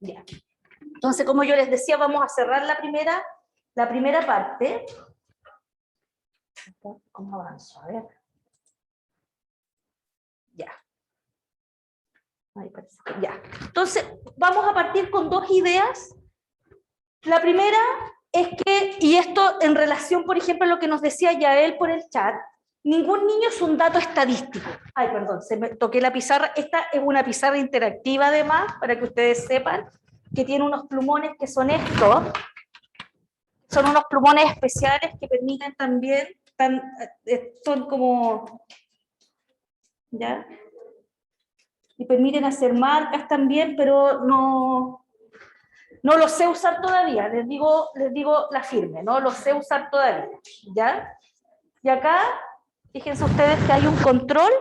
Ya. Entonces, como yo les decía, vamos a cerrar la primera parte. ¿Cómo avanzo? A ver. Ya. Ahí parece que ya. Entonces, vamos a partir con dos ideas. La primera es que, y esto en relación, por ejemplo, a lo que nos decía Yael por el chat, ningún niño es un dato estadístico. Ay, perdón, se me toqué la pizarra. Esta es una pizarra interactiva, además, para que ustedes sepan, que tiene unos plumones que son estos. Son unos plumones especiales que permiten también, son como, ¿ya? Y permiten hacer marcas también, pero no lo sé usar todavía, les digo la firme, no lo sé usar todavía, ¿ya? Y acá, fíjense ustedes que hay un control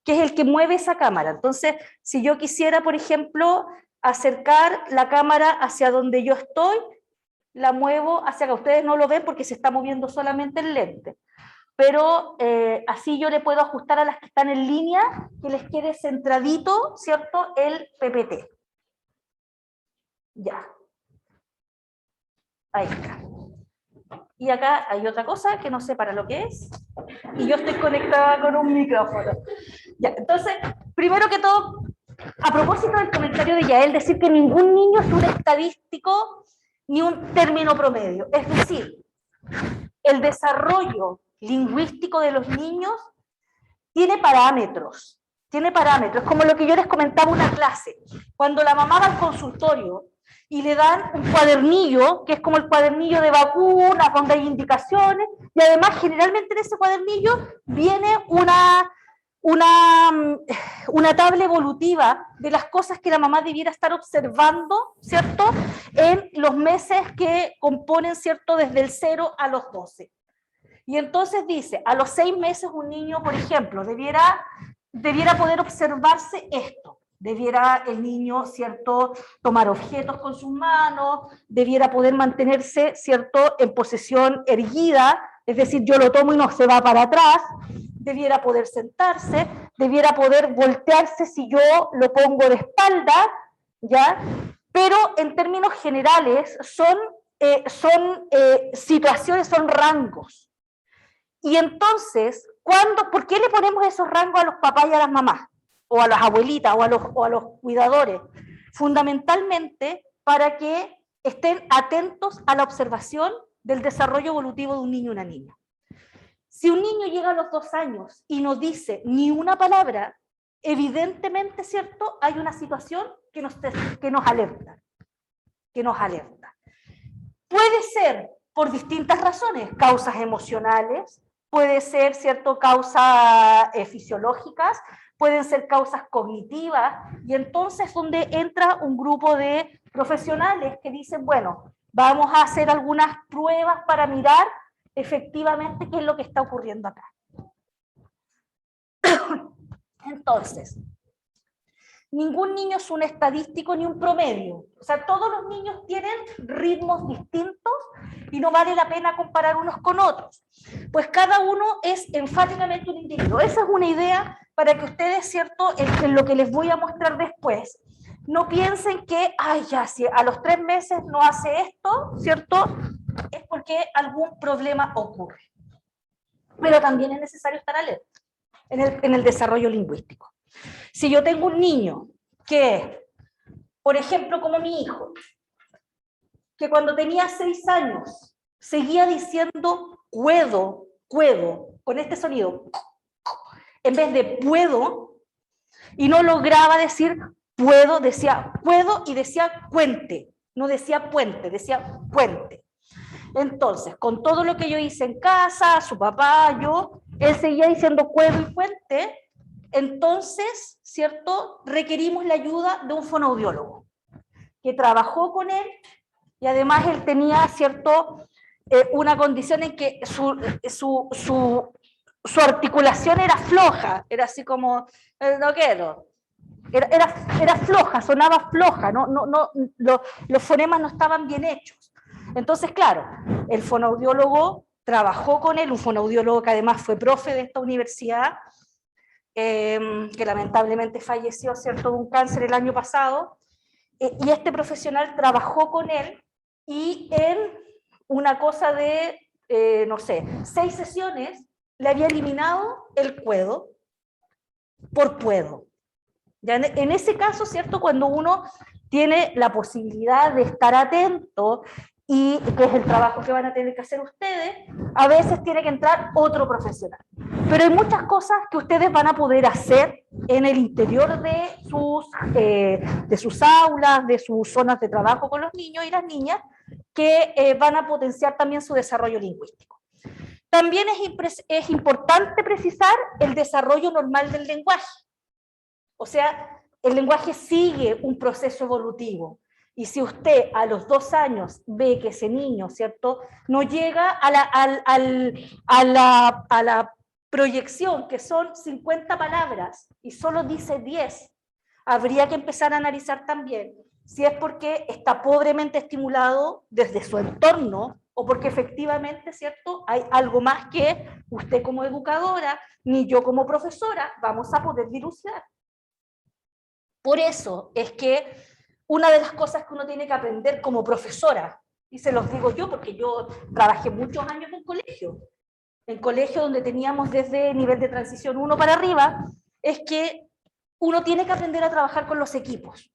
que es el que mueve esa cámara. Entonces, si yo quisiera, por ejemplo, acercar la cámara hacia donde yo estoy, la muevo hacia acá. Ustedes no lo ven porque se está moviendo solamente el lente. Pero así yo le puedo ajustar a las que están en línea, que les quede centradito, ¿cierto?, el PPT. Ya. Ahí está. Y acá hay otra cosa que no sé para lo que es, y yo estoy conectada con un micrófono. Ya, entonces, primero que todo, a propósito del comentario de Yael, decir que ningún niño es un estadístico ni un término promedio. Es decir, el desarrollo lingüístico de los niños tiene parámetros, como lo que yo les comentaba en una clase. Cuando la mamá va al consultorio y le dan un cuadernillo, que es como el cuadernillo de vacunas, donde hay indicaciones, y además generalmente en ese cuadernillo viene una tabla evolutiva de las cosas que la mamá debiera estar observando, ¿cierto?, en los meses que componen, ¿cierto?, desde el 0 a los 12. Y entonces dice, a los 6 meses un niño, por ejemplo, debiera poder observarse esto. Debiera el niño, ¿cierto?, tomar objetos con sus manos, debiera poder mantenerse, ¿cierto?, en posición erguida, es decir, yo lo tomo y no se va para atrás, debiera poder sentarse, debiera poder voltearse si yo lo pongo de espalda, ¿ya? Pero en términos generales son situaciones, son rangos. Y entonces, ¿por qué le ponemos esos rangos a los papás y a las mamás? O a las abuelitas, o a los cuidadores. Fundamentalmente para que estén atentos a la observación del desarrollo evolutivo de un niño y una niña. Si un niño llega a los 2 años y no dice ni una palabra, evidentemente, ¿cierto?, hay una situación que nos alerta. Puede ser por distintas razones, causas emocionales, puede ser, ¿cierto?, causas fisiológicas, pueden ser causas cognitivas, y entonces donde entra un grupo de profesionales que dicen, bueno, vamos a hacer algunas pruebas para mirar efectivamente qué es lo que está ocurriendo acá. Entonces, ningún niño es un estadístico ni un promedio. O sea, todos los niños tienen ritmos distintos y no vale la pena comparar unos con otros. Pues cada uno es enfáticamente un individuo. Esa es una idea para que ustedes, ¿cierto?, en lo que les voy a mostrar después, no piensen que, ay, ya, si a los 3 meses no hace esto, ¿cierto?, es porque algún problema ocurre. Pero también es necesario estar alerta en el desarrollo lingüístico. Si yo tengo un niño que, por ejemplo, como mi hijo, que cuando tenía 6 años seguía diciendo cuedo, con este sonido, en vez de puedo, y no lograba decir puedo, decía puedo y decía cuente, no decía puente, decía puente. Entonces, con todo lo que yo hice en casa, su papá, yo, él seguía diciendo cuedo y puente. Entonces, ¿cierto?, requerimos la ayuda de un fonoaudiólogo que trabajó con él, y además él tenía, ¿cierto?, una condición en que su articulación era floja, era así como, no quiero, era floja, sonaba floja, los fonemas no estaban bien hechos. Entonces, claro, el fonoaudiólogo trabajó con él, un fonoaudiólogo que además fue profe de esta universidad, que lamentablemente falleció, ¿cierto?, de un cáncer el año pasado, y este profesional trabajó con él y en una cosa de, no sé, 6 sesiones le había eliminado el cuedo por puedo. Ya en ese caso, ¿cierto? Cuando uno tiene la posibilidad de estar atento y que es el trabajo que van a tener que hacer ustedes, a veces tiene que entrar otro profesional. Pero hay muchas cosas que ustedes van a poder hacer en el interior de sus aulas, de sus zonas de trabajo con los niños y las niñas, que van a potenciar también su desarrollo lingüístico. También es importante precisar el desarrollo normal del lenguaje. O sea, el lenguaje sigue un proceso evolutivo. Y si usted a los 2 años ve que ese niño, ¿cierto?, no llega a la proyección, que son 50 palabras, y solo dice 10, habría que empezar a analizar también si es porque está pobremente estimulado desde su entorno, o porque efectivamente, ¿cierto?, hay algo más que usted como educadora, ni yo como profesora, vamos a poder dilucidar. Por eso es que una de las cosas que uno tiene que aprender como profesora, y se los digo yo porque yo trabajé muchos años en colegio donde teníamos desde nivel de transición 1 para arriba, es que uno tiene que aprender a trabajar con los equipos,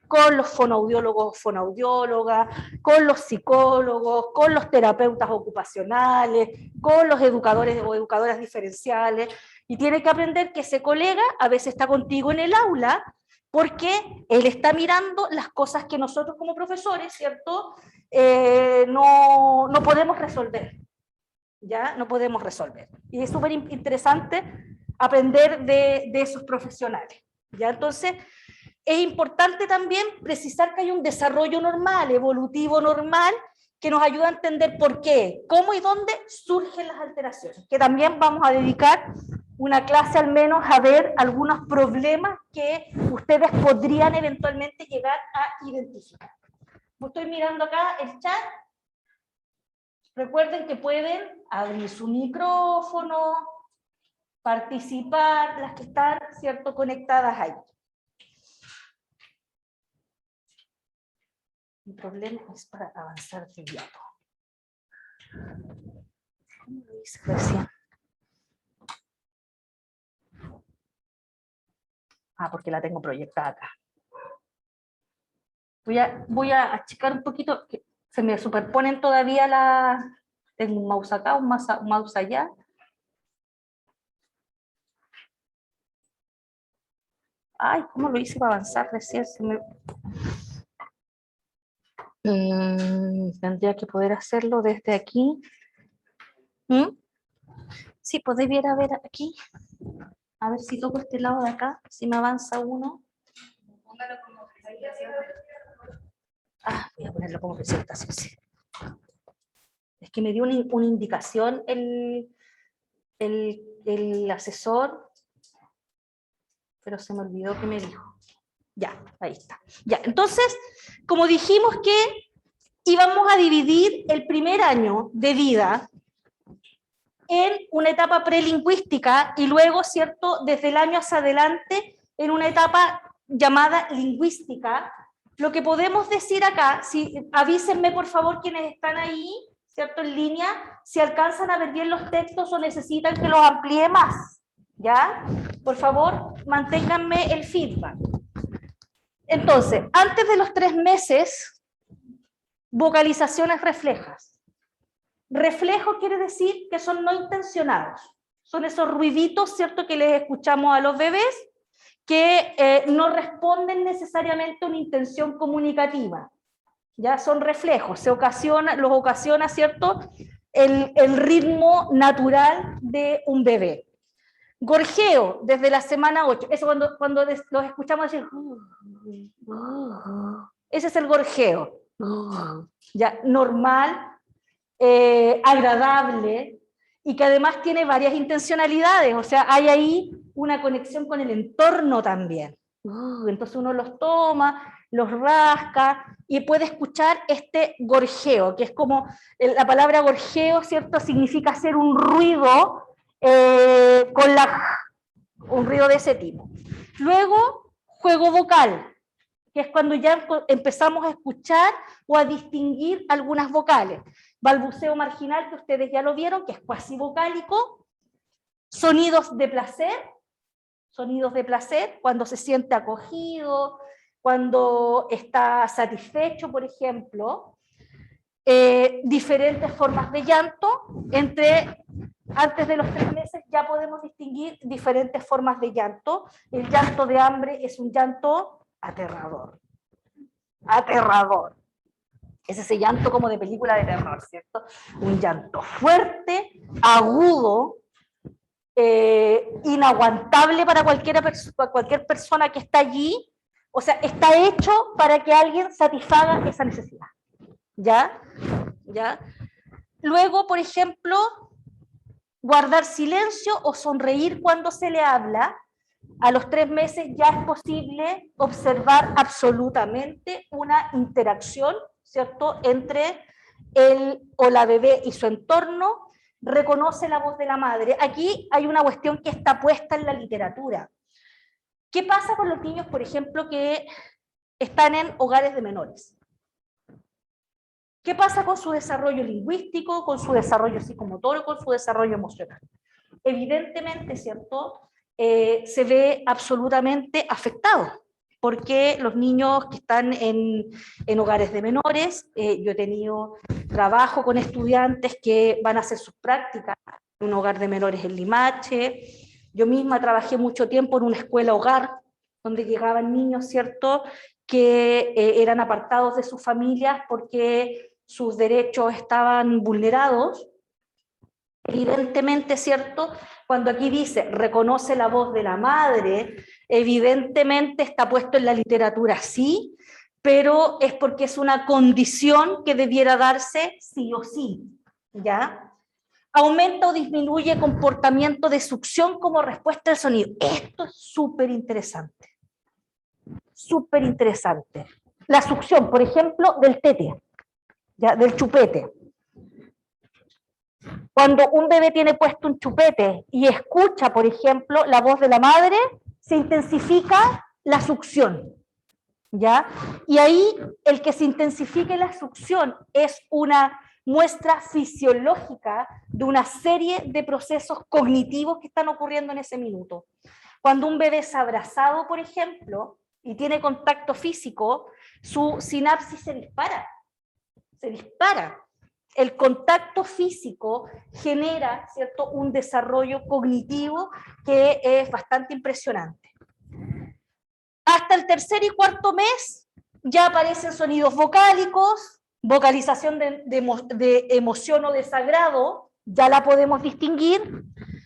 con los fonoaudiólogos, fonoaudiólogas, con los psicólogos, con los terapeutas ocupacionales, con los educadores o educadoras diferenciales, y tiene que aprender que ese colega a veces está contigo en el aula, porque él está mirando las cosas que nosotros como profesores, ¿cierto?, no podemos resolver, ¿ya? No podemos resolver. Y es súper interesante aprender de esos profesionales, ¿ya? Entonces, es importante también precisar que hay un desarrollo normal, evolutivo normal, que nos ayuda a entender por qué, cómo y dónde surgen las alteraciones, que también vamos a dedicar una clase al menos a ver algunos problemas que ustedes podrían eventualmente llegar a identificar. Estoy mirando acá el chat. Recuerden que pueden abrir su micrófono, participar, las que están, ¿cierto?, conectadas ahí. Mi problema es para avanzar de diálogo. ¿Cómo lo hice recién? Porque la tengo proyectada acá. Voy a achicar un poquito, que se me superponen todavía las... Tengo un mouse acá, un mouse allá. Ay, ¿cómo lo hice para avanzar recién? Tendría que poder hacerlo desde aquí. Sí, pues debiera ver aquí. A ver si toco este lado de acá, si me avanza uno. Voy a ponerlo como presentación, sí. Es que me dio una indicación el asesor, pero se me olvidó que me dijo. Ya, ahí está. Ya, entonces, como dijimos que íbamos a dividir el primer año de vida en una etapa prelingüística y luego, ¿cierto?, desde el año hacia adelante en una etapa llamada lingüística. Lo que podemos decir acá, avísenme por favor quienes están ahí, ¿cierto?, en línea, si alcanzan a ver bien los textos o necesitan que los amplíe más, ¿ya? Por favor, manténganme el feedback. Entonces, antes de los 3 meses, vocalizaciones reflejas. Reflejo quiere decir que son no intencionados. Son esos ruiditos, ¿cierto?, que les escuchamos a los bebés, que no responden necesariamente a una intención comunicativa. Ya son reflejos, los ocasiona, ¿cierto?, el ritmo natural de un bebé. Gorjeo, desde la semana 8. Eso cuando los escuchamos decir... Ese es el gorjeo. Ya, normal, agradable, y que además tiene varias intencionalidades, o sea, hay ahí una conexión con el entorno también. Entonces uno los toma, los rasca, y puede escuchar este gorjeo, que es como, la palabra gorjeo, ¿cierto?, significa hacer un ruido, un ruido de ese tipo. Luego, juego vocal. que es cuando ya empezamos a escuchar o a distinguir algunas vocales. Balbuceo marginal, que ustedes ya lo vieron, que es cuasi vocálico. Sonidos de placer, cuando se siente acogido, cuando está satisfecho, por ejemplo. Diferentes formas de llanto, antes de los 3 meses ya podemos distinguir diferentes formas de llanto. El llanto de hambre es un llanto aterrador, aterrador. Es ese llanto como de película de terror, ¿cierto? Un llanto fuerte, agudo, inaguantable para cualquier persona que está allí. O sea, está hecho para que alguien satisfaga esa necesidad. ¿Ya? Luego, por ejemplo, guardar silencio o sonreír cuando se le habla. A los 3 meses ya es posible observar absolutamente una interacción, ¿cierto?, entre él o la bebé y su entorno. Reconoce la voz de la madre. Aquí hay una cuestión que está puesta en la literatura. ¿Qué pasa con los niños, por ejemplo, que están en hogares de menores? ¿Qué pasa con su desarrollo lingüístico, con su desarrollo psicomotor, con su desarrollo emocional? Evidentemente, ¿cierto?, se ve absolutamente afectado, porque los niños que están en hogares de menores, yo he tenido trabajo con estudiantes que van a hacer sus prácticas en un hogar de menores en Limache. Yo misma trabajé mucho tiempo en una escuela hogar, donde llegaban niños, ¿cierto?, que eran apartados de sus familias porque sus derechos estaban vulnerados. Evidentemente, ¿cierto?, cuando aquí dice, reconoce la voz de la madre, evidentemente está puesto en la literatura, sí, pero es porque es una condición que debiera darse sí o sí, ¿ya? Aumenta o disminuye comportamiento de succión como respuesta al sonido. Esto es súper interesante. Súper interesante. La succión, por ejemplo, del tete, ¿ya?, del chupete. Cuando un bebé tiene puesto un chupete y escucha, por ejemplo, la voz de la madre, se intensifica la succión, ¿ya? Y ahí el que se intensifique la succión es una muestra fisiológica de una serie de procesos cognitivos que están ocurriendo en ese minuto. Cuando un bebé es abrazado, por ejemplo, y tiene contacto físico, su sinapsis se dispara. Se dispara. El contacto físico genera, ¿cierto?, un desarrollo cognitivo que es bastante impresionante. Hasta el 3er y 4er mes ya aparecen sonidos vocálicos, vocalización de emoción o desagrado, ya la podemos distinguir.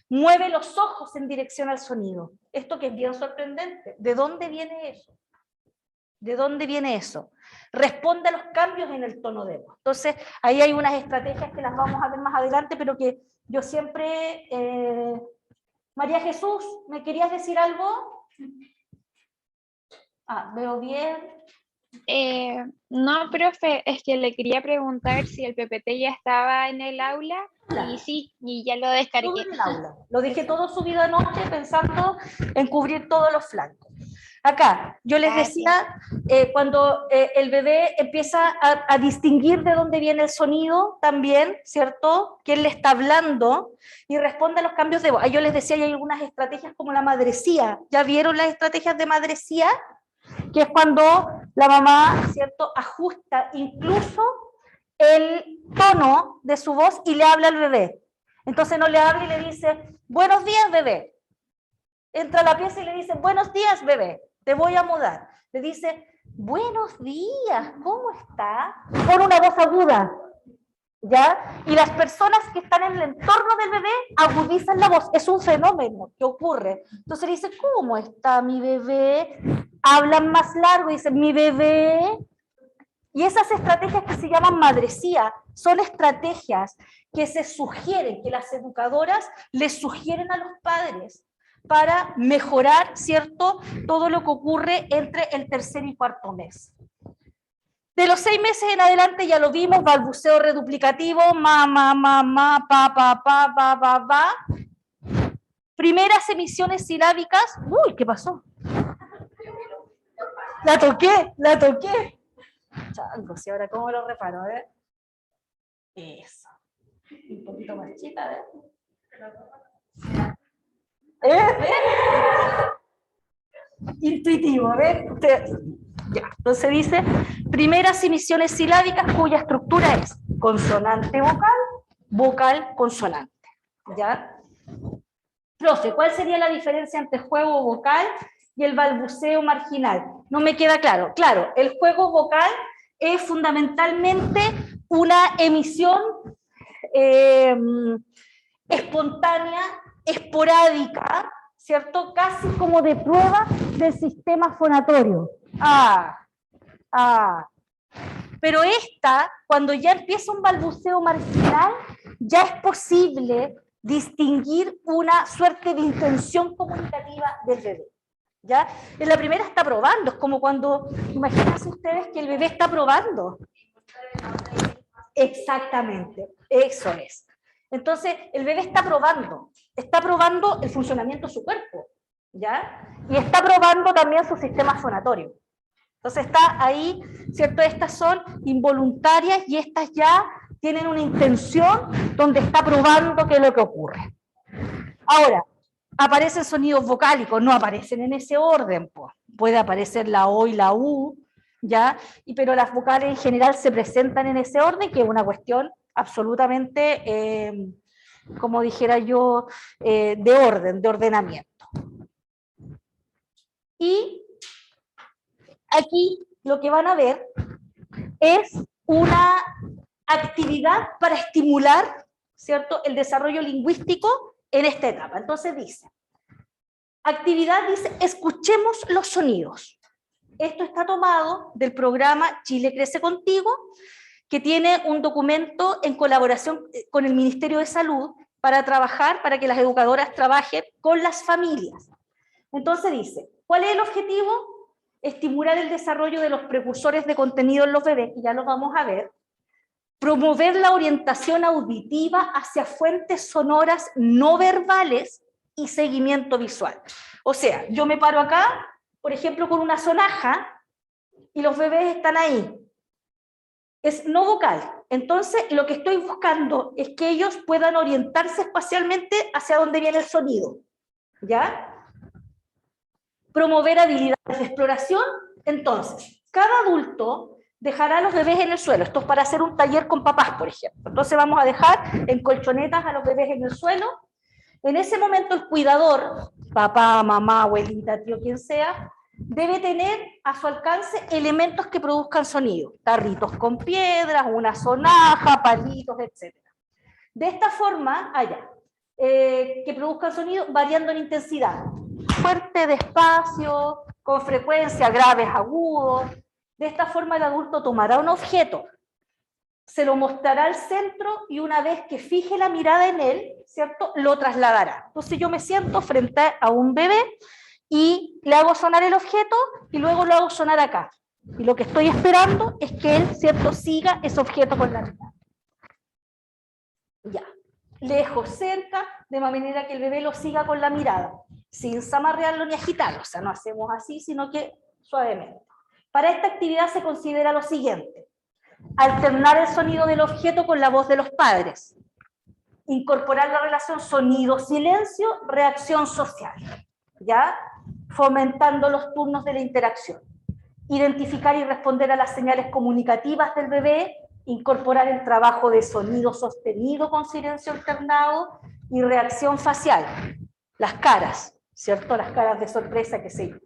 Mueve los ojos en dirección al sonido. Esto que es bien sorprendente. ¿De dónde viene eso? ¿De dónde viene eso? Responde a los cambios en el tono de voz. Entonces, ahí hay unas estrategias que las vamos a ver más adelante, pero que yo siempre... María Jesús, ¿me querías decir algo? Veo bien. No, profe, es que le quería preguntar si el PPT ya estaba en el aula, y sí, y ya lo descargué. Todo en el aula. Lo dejé todo subido anoche pensando en cubrir todos los flancos. Acá, yo les decía, cuando el bebé empieza a distinguir de dónde viene el sonido también, ¿cierto?, quién le está hablando, y responde a los cambios de voz. Yo les decía, hay algunas estrategias como la madrecía. ¿Ya vieron las estrategias de madrecía? Que es cuando la mamá, ¿cierto?, ajusta incluso el tono de su voz y le habla al bebé. Entonces no le habla y le dice, buenos días, bebé. Entra a la pieza y le dice, buenos días, bebé, te voy a mudar. Le dice, buenos días, ¿cómo está? Con una voz aguda, ¿ya? Y las personas que están en el entorno del bebé agudizan la voz. Es un fenómeno que ocurre. Entonces le dice, ¿cómo está mi bebé? Hablan más largo y dicen, mi bebé. Y esas estrategias que se llaman madrecía son estrategias que se sugieren, que las educadoras les sugieren a los padres para mejorar, ¿cierto?, todo lo que ocurre entre el 3er y 4er mes. De los 6 meses en adelante ya lo vimos, balbuceo reduplicativo, ma, pa, pa. Primeras emisiones silábicas. Uy, ¿qué pasó? La toqué, la toqué. Chango, si ahora cómo lo reparo, a ver. Eso. Un poquito más chica, a ver. Intuitivo, a ver. Ya. Entonces dice, primeras emisiones silábicas cuya estructura es consonante vocal, vocal consonante. ¿Ya? Profe, ¿cuál sería la diferencia entre juego vocal y el balbuceo marginal? No me queda claro. Claro, el juego vocal es fundamentalmente una emisión espontánea, esporádica, ¿cierto? Casi como de prueba del sistema fonatorio. Pero esta, cuando ya empieza un balbuceo marginal, ya es posible distinguir una suerte de intención comunicativa del bebé. ¿Ya? En la primera está probando, es como cuando, imagínense ustedes que el bebé está probando. Exactamente, eso es. Entonces, el bebé está probando el funcionamiento de su cuerpo, ¿ya? Y está probando también su sistema fonatorio. Entonces está ahí, ¿cierto? Estas son involuntarias y estas ya tienen una intención donde está probando qué es lo que ocurre. Ahora, aparecen sonidos vocálicos, no aparecen en ese orden, pues. Puede aparecer la O y la U, ¿ya? Pero las vocales en general se presentan en ese orden, que es una cuestión absolutamente, como dijera yo, de orden, de ordenamiento. Y aquí lo que van a ver es una actividad para estimular, ¿cierto?, el desarrollo lingüístico en esta etapa. Entonces dice, actividad dice, escuchemos los sonidos. Esto está tomado del programa Chile Crece Contigo, que tiene un documento en colaboración con el Ministerio de Salud para trabajar, para que las educadoras trabajen con las familias. Entonces dice, ¿cuál es el objetivo? Estimular el desarrollo de los precursores de contenido en los bebés, que ya lo vamos a ver. Promover la orientación auditiva hacia fuentes sonoras no verbales y seguimiento visual. O sea, yo me paro acá, por ejemplo, con una sonaja, y los bebés están ahí. Es no vocal. Entonces, lo que estoy buscando es que ellos puedan orientarse espacialmente hacia dónde viene el sonido. ¿Ya? Promover habilidades de exploración. Entonces, cada adulto dejará a los bebés en el suelo. Esto es para hacer un taller con papás, por ejemplo. Entonces vamos a dejar en colchonetas a los bebés en el suelo. En ese momento el cuidador, papá, mamá, abuelita, tío, quien sea, debe tener a su alcance elementos que produzcan sonido. Tarritos con piedras, una sonaja, palitos, etc. De esta forma, que produzcan sonido variando en intensidad. Fuerte, despacio, con frecuencia, graves, agudos. De esta forma el adulto tomará un objeto, se lo mostrará al centro y una vez que fije la mirada en él, ¿cierto?, lo trasladará. Entonces yo me siento frente a un bebé y le hago sonar el objeto y luego lo hago sonar acá. Y lo que estoy esperando es que él, ¿cierto?, siga ese objeto con la mirada. Ya. Lejos, cerca, de manera que el bebé lo siga con la mirada, sin zamarrearlo ni agitarlo. O sea, no hacemos así, sino que suavemente. Para esta actividad se considera lo siguiente: alternar el sonido del objeto con la voz de los padres, incorporar la relación sonido-silencio, reacción social, ¿ya? Fomentando los turnos de la interacción, identificar y responder a las señales comunicativas del bebé, incorporar el trabajo de sonido sostenido con silencio alternado y reacción facial, las caras, ¿cierto? Las caras de sorpresa, que sé yo.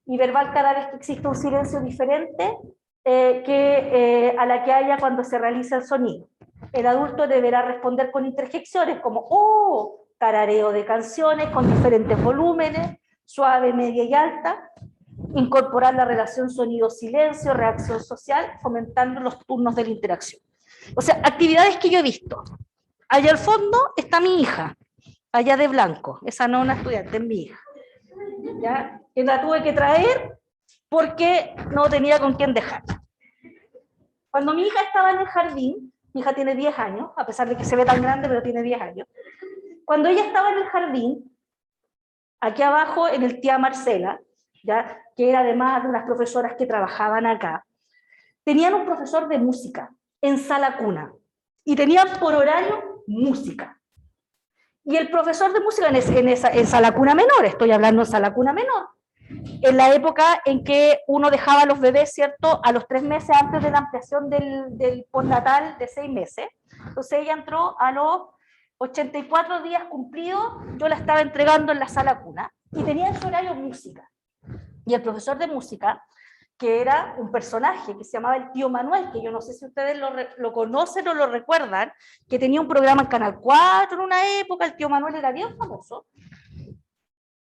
Y verbal cada vez que existe un silencio diferente a la que haya cuando se realiza el sonido. El adulto deberá responder con interjecciones como ¡oh!, tarareo de canciones con diferentes volúmenes, suave, media y alta, incorporar la relación sonido-silencio, reacción social, fomentando los turnos de la interacción. O sea, actividades que yo he visto. Allá al fondo está mi hija, allá de blanco, esa no es una estudiante, es mi hija. ¿Ya? Que la tuve que traer porque no tenía con quién dejarla. Cuando mi hija estaba en el jardín, mi hija tiene 10 años, a pesar de que se ve tan grande, pero tiene 10 años. Cuando ella estaba en el jardín, aquí abajo en el tía Marcela, ¿ya? Que era además de unas profesoras que trabajaban acá, tenían un profesor de música en sala cuna, y tenían por horario música. Y el profesor de música en sala cuna menor, estoy hablando de sala cuna menor, en la época en que uno dejaba a los bebés, ¿cierto?, a los 3 meses antes de la ampliación del postnatal de 6 meses. Entonces ella entró a los 84 días cumplidos, yo la estaba entregando en la sala cuna, y tenía en su horario música. Y el profesor de música, que era un personaje que se llamaba el tío Manuel, que yo no sé si ustedes lo conocen o lo recuerdan, que tenía un programa en Canal 4 en una época, el tío Manuel era bien famoso.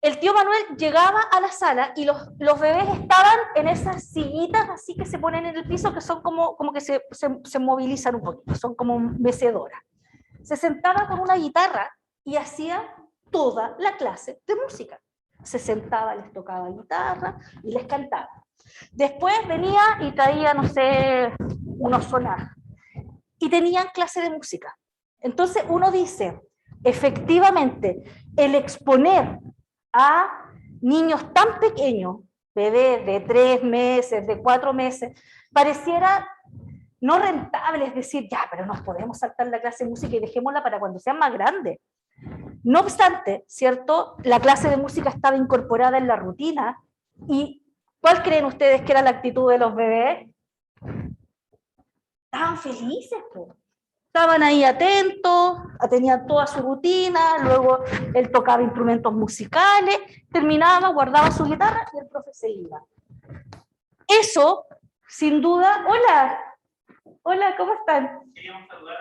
El tío Manuel llegaba a la sala y los bebés estaban en esas sillitas así que se ponen en el piso, que son como que se movilizan un poquito, son como mecedoras. Se sentaba con una guitarra y hacía toda la clase de música. Se sentaba, les tocaba guitarra y les cantaba. Después venía y traía, no sé, unos sonajes. Y tenían clase de música. Entonces uno dice, efectivamente, el exponer a niños tan pequeños, bebés de 3 meses, de 4 meses, pareciera no rentable, es decir, ya, pero nos podemos saltar la clase de música y dejémosla para cuando sean más grandes. No obstante, ¿cierto?, la clase de música estaba incorporada en la rutina, y ¿cuál creen ustedes que era la actitud de los bebés? Estaban felices, pues. Estaban ahí atentos, tenían toda su rutina, luego él tocaba instrumentos musicales, terminaba, guardaba su guitarra y el profe se iba. Eso, sin duda, hola, ¿cómo están?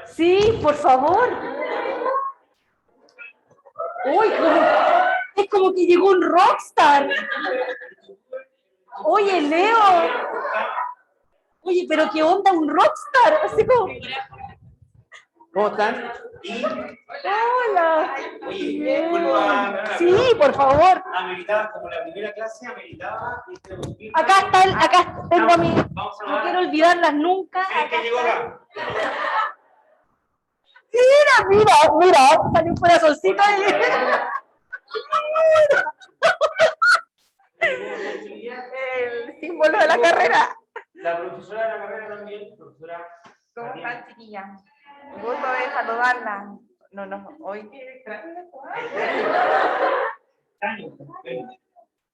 Sí, por favor. Uy, es como que llegó un rockstar. Oye, Leo. Oye, pero qué onda un rockstar. Así como... ¿Cómo están? Hola. Oye, disculpa. Sí, por favor. Ameritaba, como la primera clase, ameritaba. Acá tengo mi... No quiero olvidarlas nunca. ¿Quién llegó acá? Mira, salió un corazoncito ahí. El símbolo de la carrera. La profesora de la carrera también, profesora. ¿Cómo están, chiquillas? Un gusto de saludarla. No, hoy.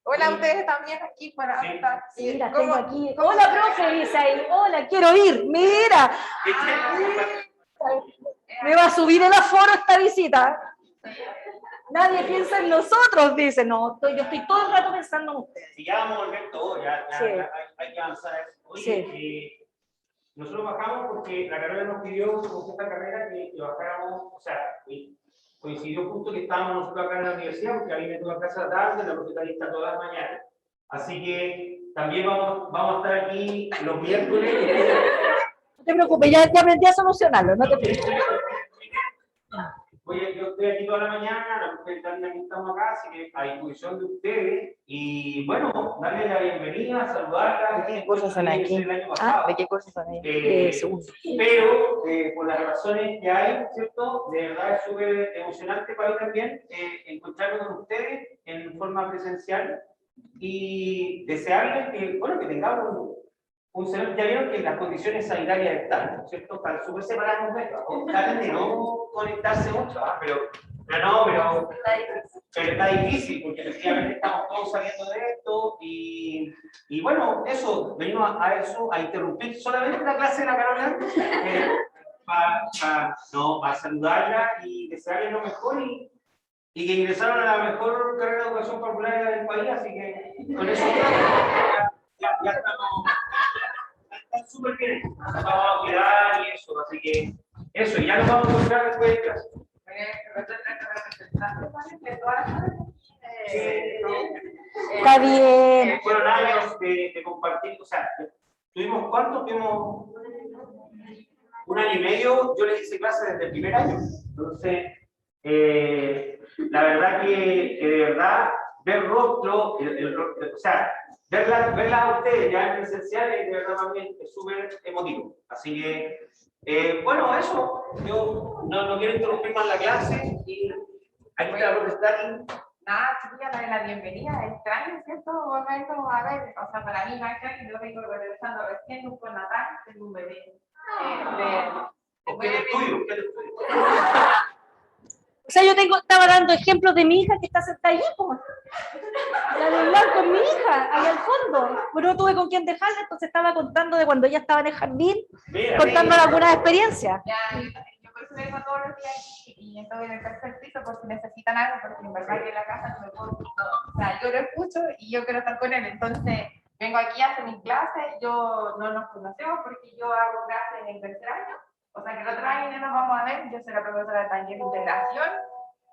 Hola, ustedes también aquí para. Sí, las tengo aquí. Hola, profe, dice ahí. Hola, quiero ir. Mira. Me va a subir el aforo esta visita. Nadie piensa en nosotros, dice. No, yo estoy todo el rato pensando en ustedes. Si ya vamos a volver todo, ya Sí. hay que avanzar. Oye, Sí. nosotros bajamos porque la carrera nos pidió, como esta carrera, que bajáramos, o sea, coincidió justo que estábamos nosotros acá en la universidad, porque a mí me toca clase a la tarde, la profesora está todas las mañanas. Así que también vamos a estar aquí los miércoles. No te preocupes, ya aprendí a solucionarlo, no te preocupes. Oye, yo estoy aquí toda la mañana, la mujer también aquí estamos acá, así que a disposición de ustedes. Y bueno, darle la bienvenida, saludarla. ¿De qué cursos son aquí? ¿De qué cursos son ahí? Segundo. Pero por las razones que hay, ¿cierto? De verdad es súper emocionante para mí también encontrarme con ustedes en forma presencial y desearles que, bueno, que tengamos un semestre. Ya vieron que las condiciones sanitarias están, ¿cierto? Están súper separadas, traten de no conectarse mucho, pero está difícil, porque efectivamente estamos todos saliendo de esto y bueno, eso, venimos a eso, a interrumpir solamente la clase de la Carolina para saludarla y desearle lo mejor y que ingresaron a la mejor carrera de educación popular del país, así que con eso ya estamos súper bien, nos vamos a cuidar y eso, así que eso, ya nos vamos a encontrar después de clase. Está bien. Fueron años de compartir, o sea, tuvimos ¿cuánto? Tuvimos 1 año y medio, yo les hice clases desde el primer año, entonces, la verdad que de verdad, ver rostro, o sea, verlas a ustedes ya en presencial, de verdad también es súper emotivo, así que, bueno, eso, yo no quiero interrumpir más la clase y aquí está la profesora. nada, chiquilla, la de la bienvenida, extraño, ¿cierto? Volverlo a ver, o sea, para mí, más que yo vengo regresando recién, un buen Natal, tengo un bebé. ¿Qué es tuyo? ¿Qué es tuyo? O sea, estaba dando ejemplos de mi hija que está sentada allí, pues. La de hablar con mi hija, ahí al fondo. Pero no tuve con quién dejarla, entonces estaba contando de cuando ella estaba en el jardín, contando algunas experiencias. Ya, yo por eso vengo todos los días aquí y estoy en el tercer piso por si necesitan algo, porque en verdad que en la casa no me puedo, o sea, yo lo escucho y yo quiero estar con él, entonces vengo aquí a hacer mis clases, yo no nos conocemos porque yo hago clases en el tercer año, o sea que el otro año ya nos vamos a ver, yo soy la profesora de taller de integración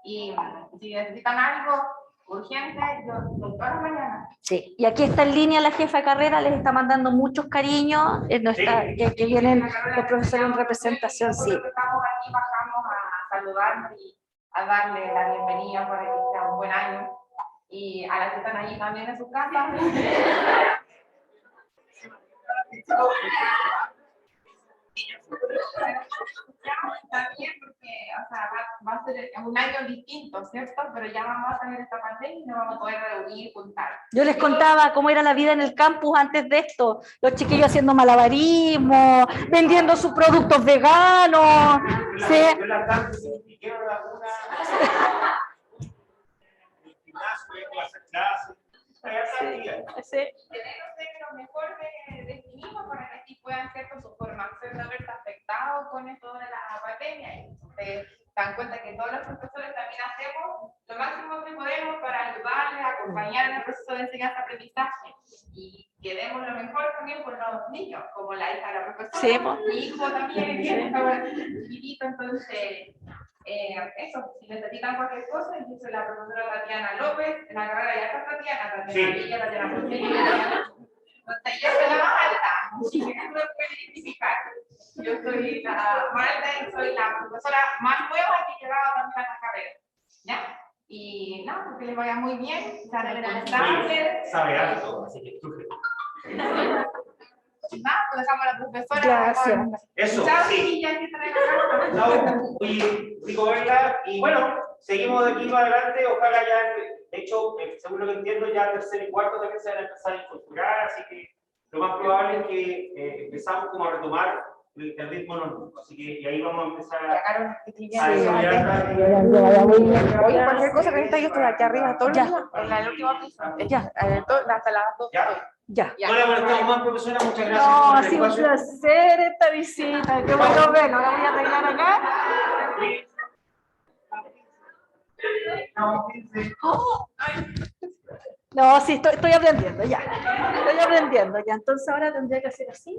y si necesitan algo urgente, yo estoy todas las mañanas. Sí, y aquí está en línea la jefa de carrera, les está mandando muchos cariños, que vienen los profesores en representación, sí. Nosotros estamos aquí, bajamos a saludarnos y a darle la bienvenida para que sea un buen año. Y a las que están allí también en su casa. También porque, o sea, va a ser un año distinto, ¿cierto? Pero ya vamos a salir de esta pandemia y nos vamos a poder reunir, juntar. Yo les contaba cómo era la vida en el campus antes de esto, los chiquillos haciendo malabarismo, vendiendo sus productos veganos. Sí. Yo la tarde si quiero alguna clase. Sí. Lo mejor de sí mismo para que así puedan hacer con su formación no verse afectados con esto de la pandemia. Y ustedes se dan cuenta que todos los profesores también hacemos lo máximo que podemos para ayudarles, acompañar en el proceso de enseñanza-aprendizaje y que demos lo mejor también con los niños, como la hija de la profesora, Sí, pues. mi hijo también, que estaba chiquitito, entonces. Eso, si necesitan cualquier cosa, yo soy la profesora Tatiana López, en la carrera ya está Tatiana Villa, Tatiana Porteña, entonces yo soy la más alta, así que no me pueden identificar. Yo soy la más alta y soy la profesora más nueva que llegaba también a la carrera, ¿ya? Y nada, que les vaya muy bien, sean responsables. Sabe algo, así que tú. Nada, pues dejamos a la profesora. Gracias. Eso, Chao, sí. ya que traen acá. Chao, muy rico verla. Y bueno, seguimos de aquí para adelante. Ojalá ya, de hecho, según lo que entiendo, ya tercer y cuarto también se van a empezar a incorporar. Así que lo más probable es que empezamos como a retomar el ritmo normal. Así que y ahí vamos a empezar a desarrollar. Oye, cualquier cosa que necesita, yo estoy aquí arriba todo el día, en la última pieza. Ya. Hasta las 2. Ya. No le molestamos más, profesora. Muchas gracias. No, por ha el sido un espacio. placer esta visita. Qué bueno verlo. Ahora voy a arreglar acá. No, sí, estoy aprendiendo ya. Estoy aprendiendo ya. Entonces ahora tendría que hacer así.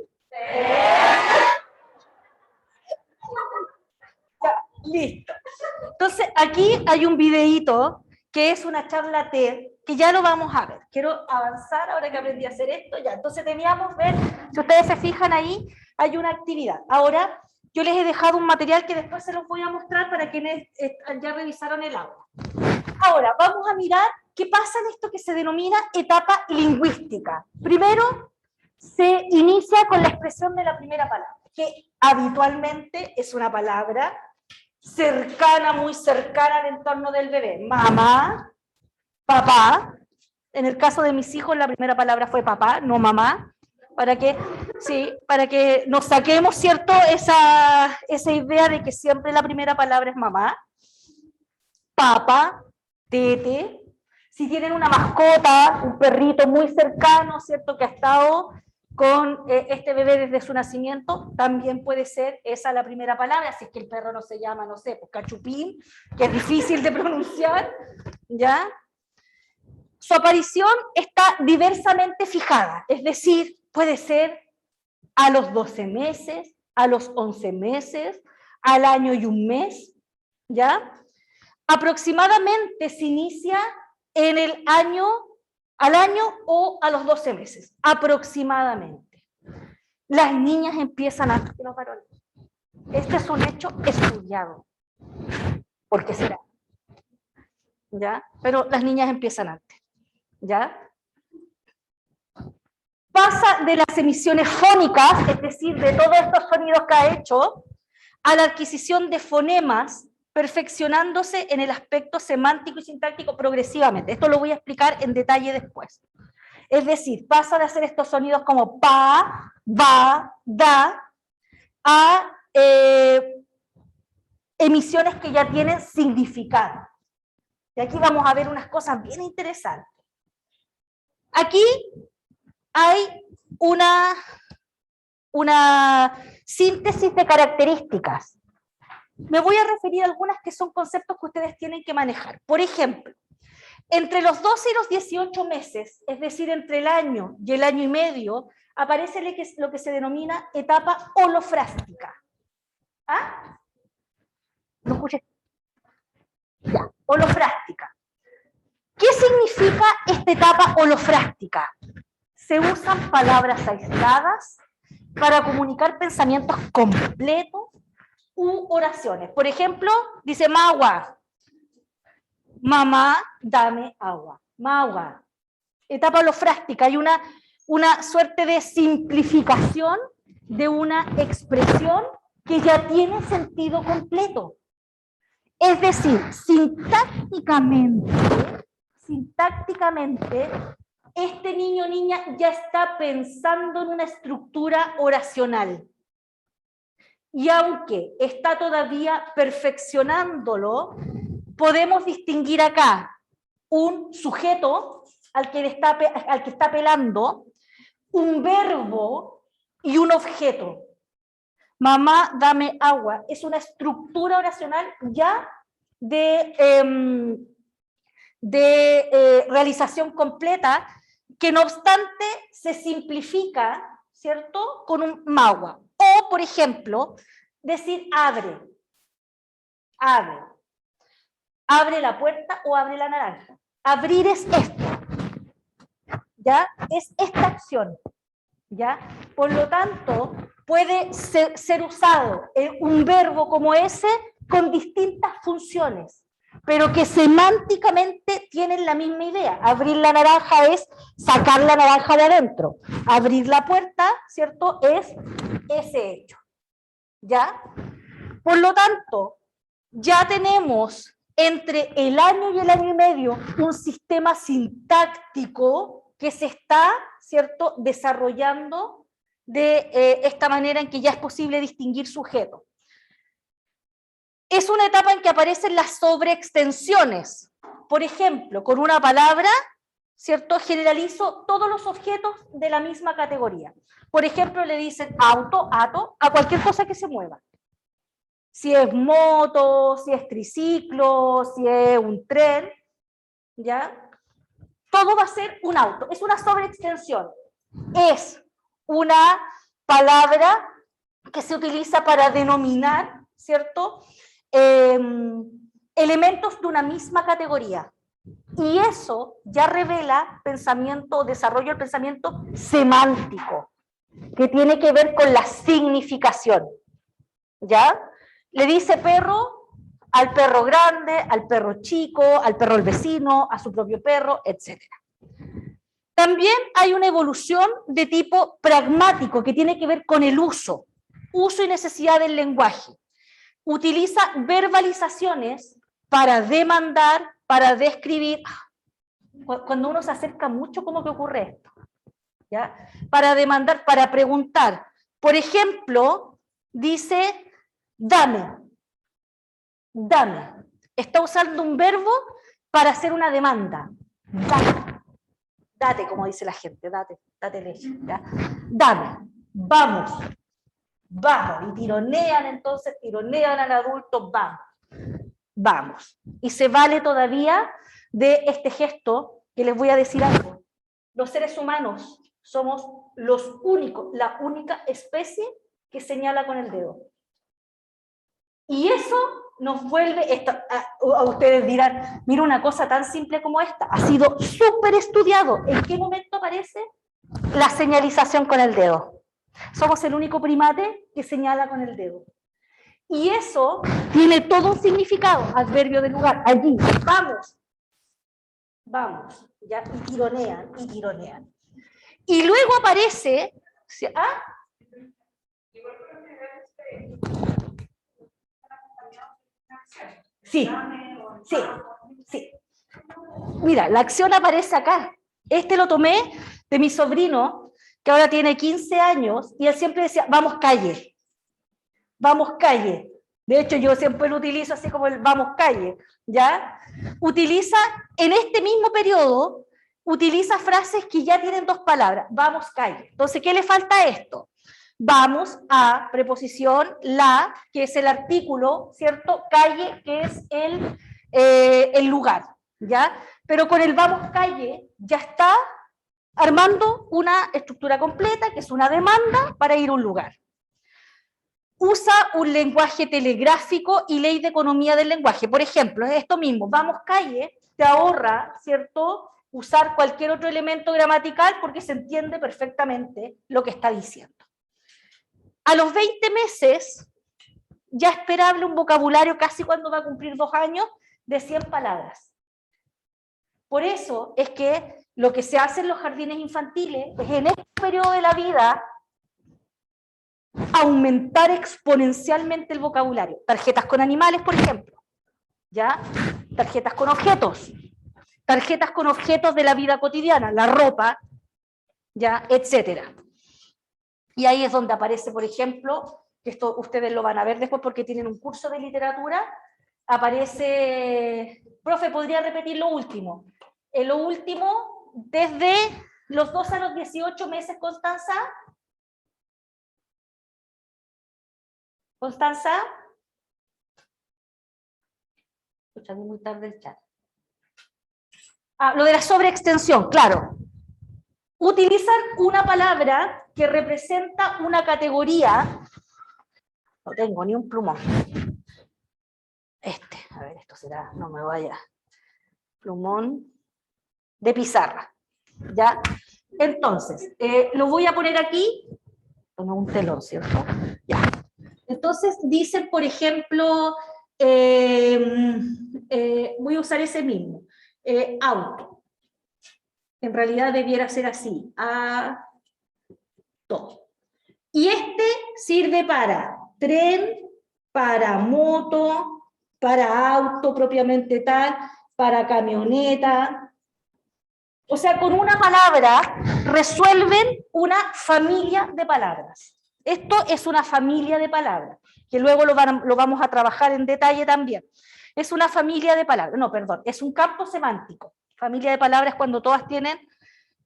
Ya, listo. Entonces aquí hay un videíto que es una charla TED, que ya lo vamos a ver. Quiero avanzar ahora que aprendí a hacer esto. Ya, entonces teníamos, ver, si ustedes se fijan ahí, hay una actividad. Ahora, yo les he dejado un material que después se los voy a mostrar para quienes ya revisaron el aula. Ahora, vamos a mirar qué pasa en esto que se denomina etapa lingüística. Primero, se inicia con la expresión de la primera palabra, que habitualmente es una palabra cercana, muy cercana al entorno del bebé. Mamá, papá. En el caso de mis hijos, la primera palabra fue papá, no mamá. Para que nos saquemos, ¿cierto?, esa idea de que siempre la primera palabra es mamá. Papá, tete. Si tienen una mascota, un perrito muy cercano, ¿cierto?, que ha estado con este bebé desde su nacimiento, también puede ser esa la primera palabra, si es que el perro no se llama, no sé, pues cachupín, que es difícil de pronunciar, ¿ya? Su aparición está diversamente fijada, es decir, puede ser a los 12 meses, a los 11 meses, al año y un mes, ¿ya? Aproximadamente se inicia en el año, al año o a los 12 meses, aproximadamente. Las niñas empiezan antes que los varones. Este es un hecho estudiado. ¿Por qué será? ¿Ya? Pero las niñas empiezan antes. ¿Ya? Pasa de las emisiones fónicas, es decir, de todos estos sonidos que ha hecho, a la adquisición de fonemas perfeccionándose en el aspecto semántico y sintáctico progresivamente. Esto lo voy a explicar en detalle después. Es decir, pasa de hacer estos sonidos como pa, ba, da, a emisiones que ya tienen significado. Y aquí vamos a ver unas cosas bien interesantes. Aquí hay una síntesis de características. Me voy a referir a algunas que son conceptos que ustedes tienen que manejar. Por ejemplo, entre los 12 y los 18 meses, es decir, entre el año y el año y medio, aparece lo que se denomina etapa holofrástica. ¿Ah? ¿No escuché? Ya, holofrástica. ¿Qué significa esta etapa holofrástica? Se usan palabras aisladas para comunicar pensamientos completos u oraciones. Por ejemplo, dice Magua, mamá, dame agua. Magua. Etapa holofrástica. Hay una suerte de simplificación de una expresión que ya tiene sentido completo. Es decir, sintácticamente, este niño o niña ya está pensando en una estructura oracional. Y aunque está todavía perfeccionándolo, podemos distinguir acá un sujeto al que está apelando, un verbo y un objeto. Mamá, dame agua. Es una estructura oracional ya de realización completa, que no obstante se simplifica, ¿cierto?, con un magua. O, por ejemplo, decir abre. Abre. Abre la puerta o abre la naranja. Abrir es esto. ¿Ya? Es esta acción. ¿Ya? Por lo tanto, puede ser usado un verbo como ese con distintas funciones, pero que semánticamente tienen la misma idea. Abrir la naranja es sacar la naranja de adentro. Abrir la puerta, ¿cierto?, es ese hecho. ¿Ya? Por lo tanto, ya tenemos entre el año y el año y medio un sistema sintáctico que se está, ¿cierto?, desarrollando de esta manera en que ya es posible distinguir sujetos. Es una etapa en que aparecen las sobreextensiones. Por ejemplo, con una palabra, ¿cierto?, generalizo todos los objetos de la misma categoría. Por ejemplo, le dicen auto, ato, a cualquier cosa que se mueva. Si es moto, si es triciclo, si es un tren, ¿ya? Todo va a ser un auto. Es una sobreextensión. Es una palabra que se utiliza para denominar, ¿cierto?, elementos de una misma categoría. Y eso ya revela pensamiento, desarrollo del pensamiento semántico, que tiene que ver con la significación. ¿Ya? Le dice perro al perro grande, al perro chico, al perro del vecino, a su propio perro, etc. También hay una evolución de tipo pragmático que tiene que ver con el uso y necesidad del lenguaje. Utiliza verbalizaciones para demandar, para describir. Cuando uno se acerca mucho, ¿cómo que ocurre esto? ¿Ya? Para demandar, para preguntar. Por ejemplo, dice dame. Dame. Está usando un verbo para hacer una demanda. Dame. Date, como dice la gente, date leche. ¿Ya? Dame. Vamos. Vamos. Y tironean entonces, tironean al adulto, vamos. Vamos. Y se vale todavía de este gesto que les voy a decir algo. Los seres humanos somos los únicos, la única especie que señala con el dedo. Y eso nos vuelve, a ustedes dirán, mira, una cosa tan simple como esta, ha sido súper estudiado. ¿En qué momento aparece la señalización con el dedo? Somos el único primate que señala con el dedo. Y eso tiene todo un significado, adverbio de lugar, allí, vamos, vamos, ya, y tironean, y tironean. Y luego aparece, ¿ah? Sí, sí, sí. Mira, la acción aparece acá. Este lo tomé de mi sobrino, que ahora tiene 15 años, y él siempre decía, vamos calle, vamos calle. De hecho, yo siempre lo utilizo así como el vamos calle, ¿ya? Utiliza, en este mismo periodo, utiliza frases que ya tienen dos palabras, vamos calle. Entonces, ¿qué le falta a esto? Vamos a preposición la, que es el artículo, ¿cierto? Calle, que es el lugar, ¿ya? Pero con el vamos calle ya está armando una estructura completa, que es una demanda para ir a un lugar. Usa un lenguaje telegráfico y ley de economía del lenguaje. Por ejemplo, es esto mismo, vamos calle, te ahorra, ¿cierto?, usar cualquier otro elemento gramatical porque se entiende perfectamente lo que está diciendo. A los 20 meses, ya esperable un vocabulario casi cuando va a cumplir 2 años, de 100 palabras. Por eso es que lo que se hace en los jardines infantiles es en este periodo de la vida aumentar exponencialmente el vocabulario. Tarjetas con animales, por ejemplo, ¿ya? Tarjetas con objetos de la vida cotidiana, la ropa, ¿ya? Etcétera. Y ahí es donde aparece, por ejemplo, que esto ustedes lo van a ver después porque tienen un curso de literatura, aparece, profe, ¿podría repetir lo último? Lo último, desde los 2 a los 18 meses, Constanza. Constanza. Escuché muy tarde el chat. Lo de la sobreextensión, claro. Utilizan una palabra que representa una categoría. No tengo ni un plumón. A ver, esto será, no me vaya. Plumón de pizarra. ¿Ya? Entonces, lo voy a poner aquí. Toma un telón, ¿cierto? Ya. Entonces, dicen, por ejemplo, voy a usar ese mismo. Auto. En realidad debiera ser así. Auto. Y este sirve para tren, para moto, para auto propiamente tal, para camioneta. O sea, con una palabra resuelven una familia de palabras. Esto es una familia de palabras, que luego lo vamos a trabajar en detalle también. Es una familia de palabras, no, perdón, es un campo semántico. Familia de palabras cuando todas tienen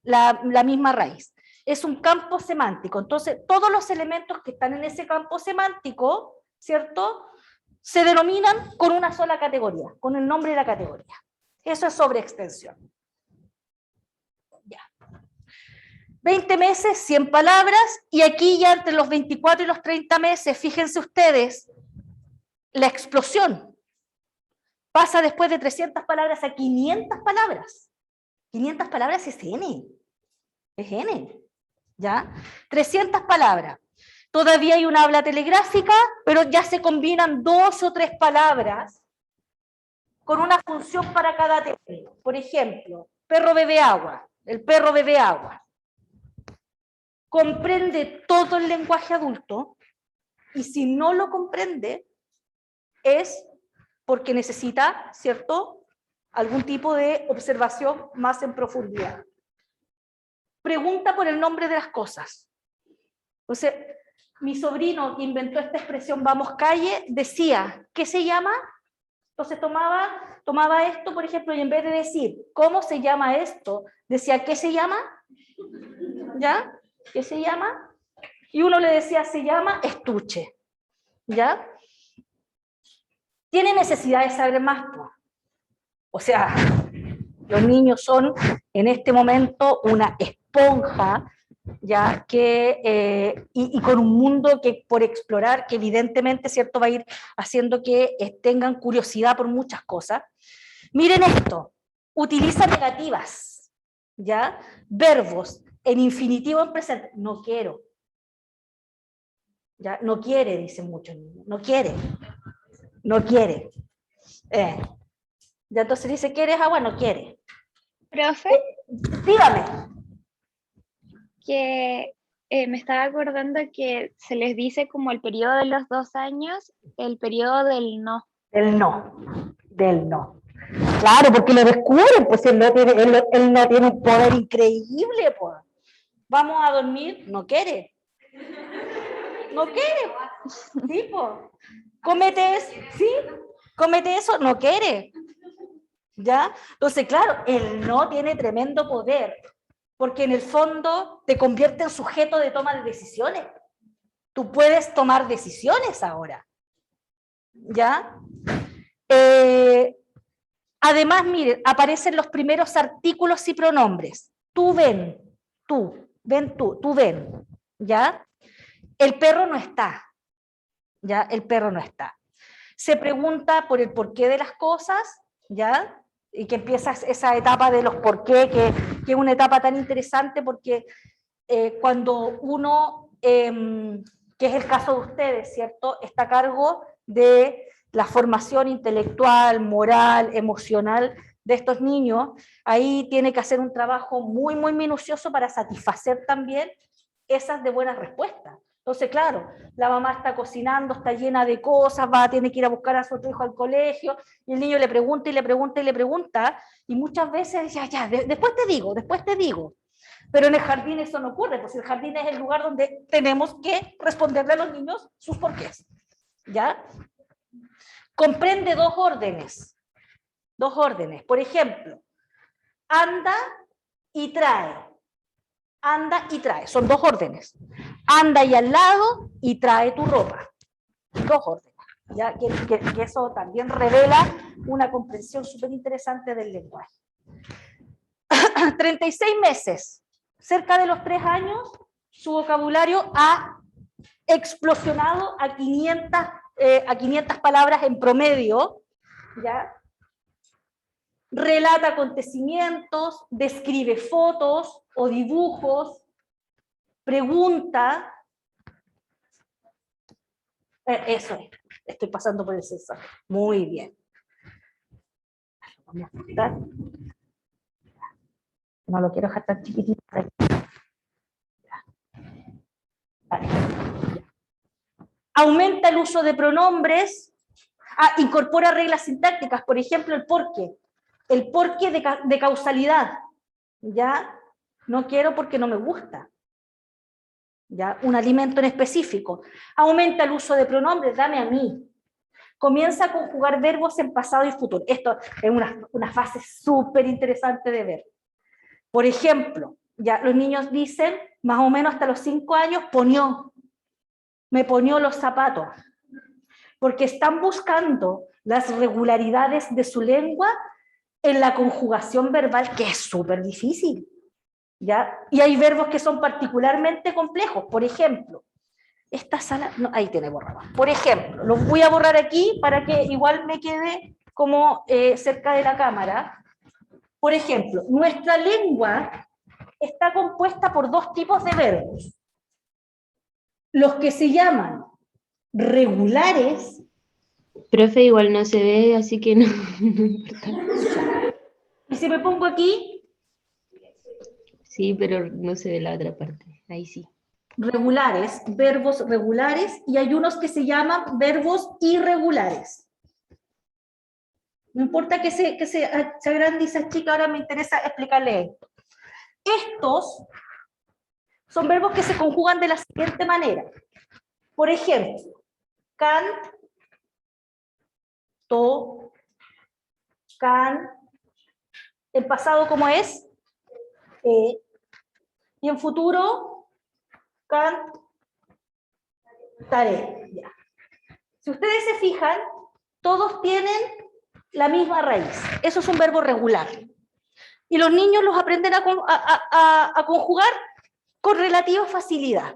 la misma raíz. Es un campo semántico. Entonces, todos los elementos que están en ese campo semántico, ¿cierto?, se denominan con una sola categoría, con el nombre de la categoría. Eso es sobreextensión. Ya. 20 meses, 100 palabras, y aquí ya entre los 24 y los 30 meses, fíjense ustedes, la explosión. Pasa después de 300 palabras a 500 palabras. 500 palabras es N. Es N. ¿Ya? 300 palabras. Todavía hay una habla telegráfica, pero ya se combinan 2 o 3 palabras con una función para cada término. Por ejemplo, perro bebe agua. El perro bebe agua. Comprende todo el lenguaje adulto, y si no lo comprende, es porque necesita, ¿cierto?, algún tipo de observación más en profundidad. Pregunta por el nombre de las cosas. Entonces, mi sobrino que inventó esta expresión vamos calle, decía, ¿qué se llama? Entonces tomaba esto, por ejemplo, y en vez de decir, ¿cómo se llama esto?, decía, ¿qué se llama? ¿Ya? ¿Qué se llama? Y uno le decía, se llama estuche. ¿Ya? Tiene necesidad de saber más. O sea, los niños son en este momento una esponja, ya que y con un mundo que por explorar, que evidentemente, cierto, va a ir haciendo que tengan curiosidad por muchas cosas. Miren esto, utiliza negativas, ya, verbos en infinitivo en presente. No quiero. Ya, no quiere, dicen muchos niños. No quiere. No quiere. Ya entonces dice, ¿quieres agua? No quiere. Profe, Dígame. que me estaba acordando que se les dice como el periodo de los 2 años, el periodo del no. Del no. Del no. Claro, porque lo descubren, pues él no tiene un poder increíble, pues. Vamos a dormir, no quiere. No quiere. Sí, pues. Cómete eso, ¿sí? Cómete eso, no quiere. ¿Ya? Entonces, claro, el no tiene tremendo poder, porque en el fondo te convierte en sujeto de toma de decisiones. Tú puedes tomar decisiones ahora. ¿Ya? Además, miren, aparecen los primeros artículos y pronombres. Tú ven, tú ven, ¿ya? El perro no está, ¿ya? El perro no está. Se pregunta por el porqué de las cosas, ¿ya? Y que empieza esa etapa de los porqué, que es una etapa tan interesante porque cuando uno, que es el caso de ustedes, ¿cierto?, está a cargo de la formación intelectual, moral, emocional de estos niños, ahí tiene que hacer un trabajo muy, muy minucioso para satisfacer también esas de buenas respuestas. Entonces, claro, la mamá está cocinando, está llena de cosas, tiene que ir a buscar a su otro hijo al colegio, y el niño le pregunta y le pregunta y le pregunta, y muchas veces, después te digo. Pero en el jardín eso no ocurre, pues el jardín es el lugar donde tenemos que responderle a los niños sus porqués, ¿ya? Comprende dos órdenes. Por ejemplo, anda y trae. Anda y trae, son dos órdenes. Anda y al lado y trae tu ropa. Dos órdenes. ¿Ya? Que eso también revela una comprensión súper interesante del lenguaje. 36 meses. Cerca de los 3 años, su vocabulario ha explosionado a 500 palabras en promedio, ¿ya? Relata acontecimientos, describe fotos o dibujos, pregunta. Eso es, estoy pasando por el sensor. Muy bien. Vamos a ajustar. No lo quiero dejar tan chiquitito. Vale. Aumenta el uso de pronombres. Incorpora reglas sintácticas, por ejemplo, el porqué. El porqué de causalidad. ¿Ya? No quiero porque no me gusta. ¿Ya? Un alimento en específico. Aumenta el uso de pronombres, dame a mí. Comienza a conjugar verbos en pasado y futuro. Esto es una fase súper interesante de ver. Por ejemplo, ya los niños dicen, más o menos hasta los 5 años, me ponió los zapatos. Porque están buscando las regularidades de su lengua en la conjugación verbal, que es súper difícil. ¿Ya? Y hay verbos que son particularmente complejos. Por ejemplo, esta sala, no, ahí tiene borrado. Por ejemplo, los voy a borrar aquí para que igual me quede como cerca de la cámara. Por ejemplo, nuestra lengua está compuesta por 2 tipos de verbos. Los que se llaman regulares. Profe, igual no se ve, así que no importa. Y si me pongo aquí. Sí, pero no se ve la otra parte. Ahí sí. Regulares, verbos regulares, y hay unos que se llaman verbos irregulares. No importa que se agrande y se achique, ahora me interesa explicarle esto. Estos son verbos que se conjugan de la siguiente manera. Por ejemplo, canto, can. En pasado, ¿cómo es? Y en futuro, cantaré. Ya. Si ustedes se fijan, todos tienen la misma raíz. Eso es un verbo regular. Y los niños los aprenden a conjugar con relativa facilidad.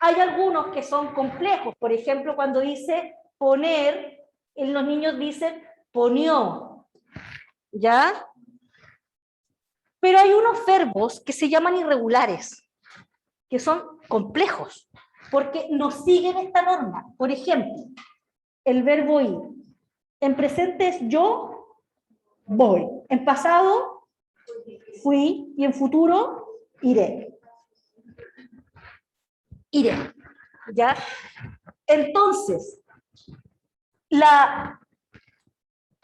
Hay algunos que son complejos. Por ejemplo, cuando dice poner, los niños dicen ponió. ¿Ya? Pero hay unos verbos que se llaman irregulares, que son complejos, porque no siguen esta norma. Por ejemplo, el verbo ir. En presente es yo voy. En pasado fui y en futuro iré. ¿Ya? Entonces,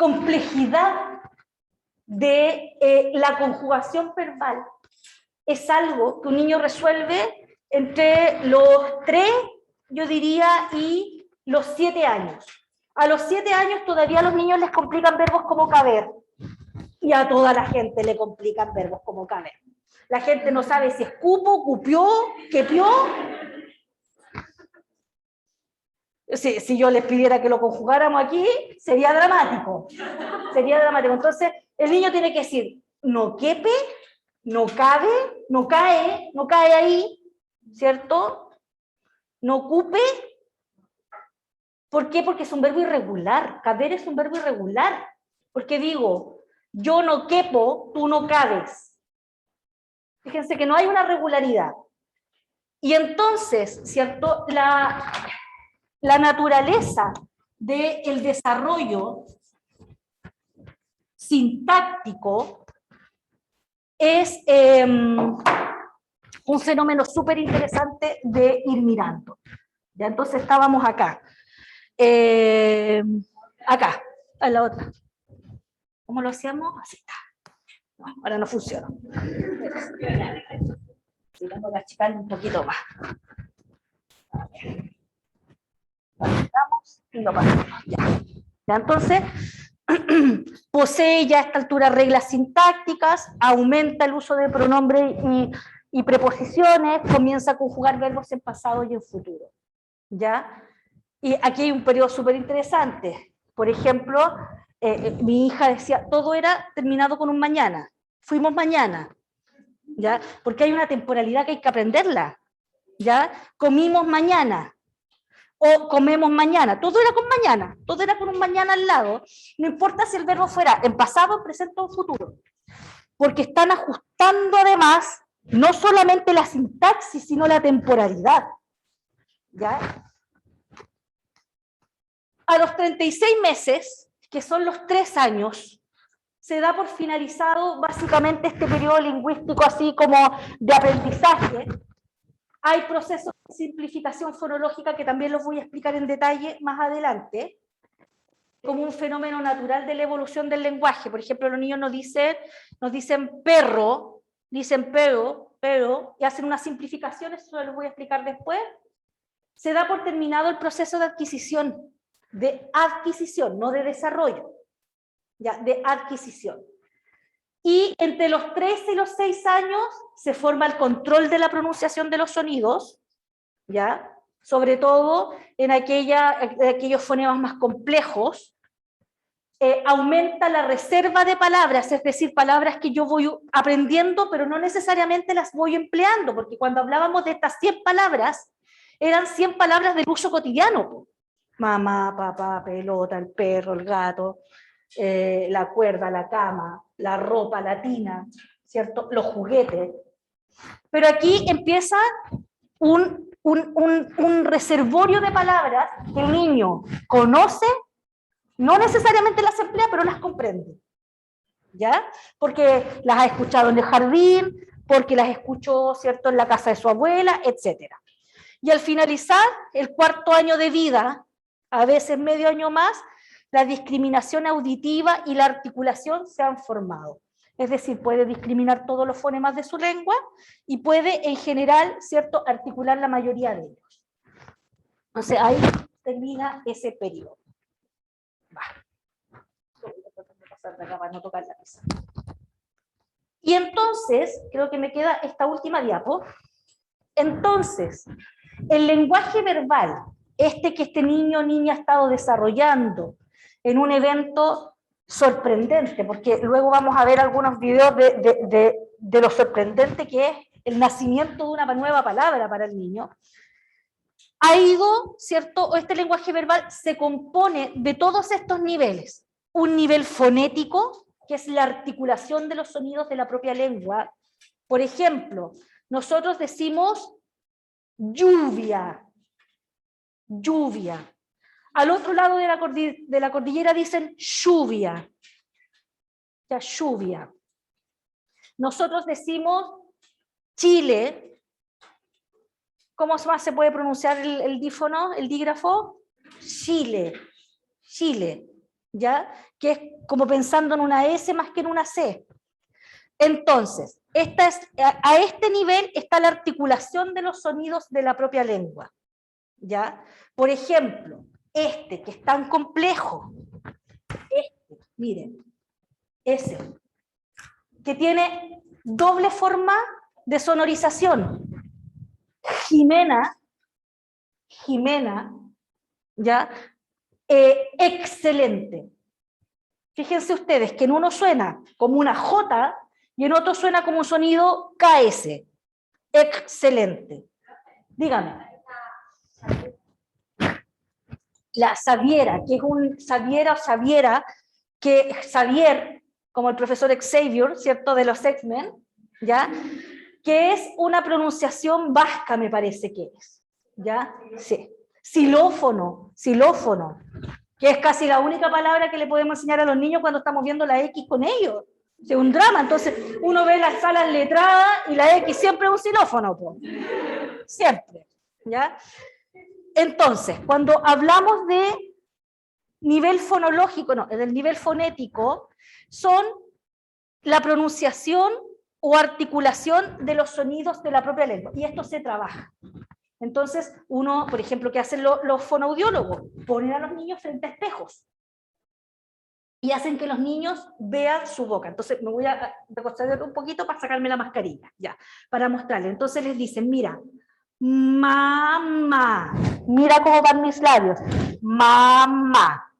complejidad de la conjugación verbal es algo que un niño resuelve entre los 3, yo diría, y los 7 años. A los 7 años todavía a los niños les complican verbos como caber, y a toda la gente le complican verbos como caber. La gente no sabe si es cupo, cupió, quepió. Si yo les pidiera que lo conjugáramos aquí, sería dramático. Sería dramático. Entonces, el niño tiene que decir, no quepe, no cabe, no cae ahí, ¿cierto? No cupe. ¿Por qué? Porque es un verbo irregular. Caber es un verbo irregular. Porque digo, yo no quepo, tú no cabes. Fíjense que no hay una regularidad. Y entonces, ¿cierto? La naturaleza del desarrollo sintáctico es un fenómeno súper interesante de ir mirando. Ya entonces estábamos acá. Acá, a la otra. ¿Cómo lo hacíamos? Así está. No, ahora no funciona. Sí, vamos a achicar un poquito más. A ver. Estamos y lo pasamos. Ya, entonces, posee ya a esta altura reglas sintácticas, aumenta el uso de pronombres y preposiciones, comienza a conjugar verbos en pasado y en futuro. ¿Ya? Y aquí hay un periodo súper interesante. Por ejemplo, mi hija decía, todo era terminado con un mañana. Fuimos mañana. ¿Ya? Porque hay una temporalidad que hay que aprenderla. ¿Ya? Comimos mañana. O comemos mañana. Todo era con mañana. Todo era con un mañana al lado. No importa si el verbo fuera en pasado, en presente o en futuro. Porque están ajustando además no solamente la sintaxis, sino la temporalidad. ¿Ya? A los 36 meses, que son los 3 años, se da por finalizado básicamente este periodo lingüístico así como de aprendizaje. Hay procesos de simplificación fonológica que también los voy a explicar en detalle más adelante, como un fenómeno natural de la evolución del lenguaje. Por ejemplo, los niños nos dicen perro, dicen pero, y hacen unas simplificaciones, eso los voy a explicar después. Se da por terminado el proceso de adquisición, no de desarrollo, ya, de adquisición. Y entre los 13 y los 6 años se forma el control de la pronunciación de los sonidos, ¿ya? Sobre todo en aquellos fonemas más complejos. Aumenta la reserva de palabras, es decir, palabras que yo voy aprendiendo, pero no necesariamente las voy empleando, porque cuando hablábamos de estas 100 palabras, eran 100 palabras del uso cotidiano. Mamá, papá, pelota, el perro, el gato, la cuerda, la cama, la ropa, la tina, ¿cierto? Los juguetes. Pero aquí empieza un reservorio de palabras que el niño conoce, no necesariamente las emplea, pero las comprende. ¿Ya? Porque las ha escuchado en el jardín, porque las escuchó, ¿cierto?, en la casa de su abuela, etc. Y al finalizar el 4º año de vida, a veces medio año más, la discriminación auditiva y la articulación se han formado. Es decir, puede discriminar todos los fonemas de su lengua y puede, en general, ¿cierto?, articular la mayoría de ellos. Entonces, ahí termina ese periodo. Para no tocar la mesa. Y entonces, creo que me queda esta última diapo. Entonces, el lenguaje verbal, que este niño o niña ha estado desarrollando en un evento sorprendente, porque luego vamos a ver algunos videos de lo sorprendente que es el nacimiento de una nueva palabra para el niño, ha ido, ¿cierto? Este lenguaje verbal se compone de todos estos niveles. Un nivel fonético, que es la articulación de los sonidos de la propia lengua. Por ejemplo, nosotros decimos lluvia, lluvia. Al otro lado de la cordillera dicen lluvia, ya, lluvia. Nosotros decimos Chile. ¿Cómo más se puede pronunciar el dífono, el dígrafo? Chile, Chile. ¿ya? Que es como pensando en una S más que en una C. Entonces, a este nivel está la articulación de los sonidos de la propia lengua, ¿ya? Por ejemplo, que es tan complejo, miren, ese, que tiene doble forma de sonorización. Jimena, ¿ya? Excelente. Fíjense ustedes que en uno suena como una J y en otro suena como un sonido KS. Excelente. Dígame. La Xaviera, que es un Xaviera, que Xavier, como el profesor Xavier, ¿cierto? De los X-Men, ¿ya? Que es una pronunciación vasca, me parece que es, ¿ya? Sí. Xilófono, que es casi la única palabra que le podemos enseñar a los niños cuando estamos viendo la X con ellos. Es un drama, entonces uno ve las salas letradas y la X siempre es un xilófono, pues. Siempre, ¿ya? Entonces, cuando hablamos de nivel fonológico, no, del nivel fonético, son la pronunciación o articulación de los sonidos de la propia lengua, y esto se trabaja. Entonces, uno, por ejemplo, ¿qué hacen los fonoaudiólogos? Ponen a los niños frente a espejos y hacen que los niños vean su boca. Entonces, me voy a recostar un poquito para sacarme la mascarilla, ya, para mostrarles. Entonces les dicen, mira, mamá, mira cómo van mis labios, mamá.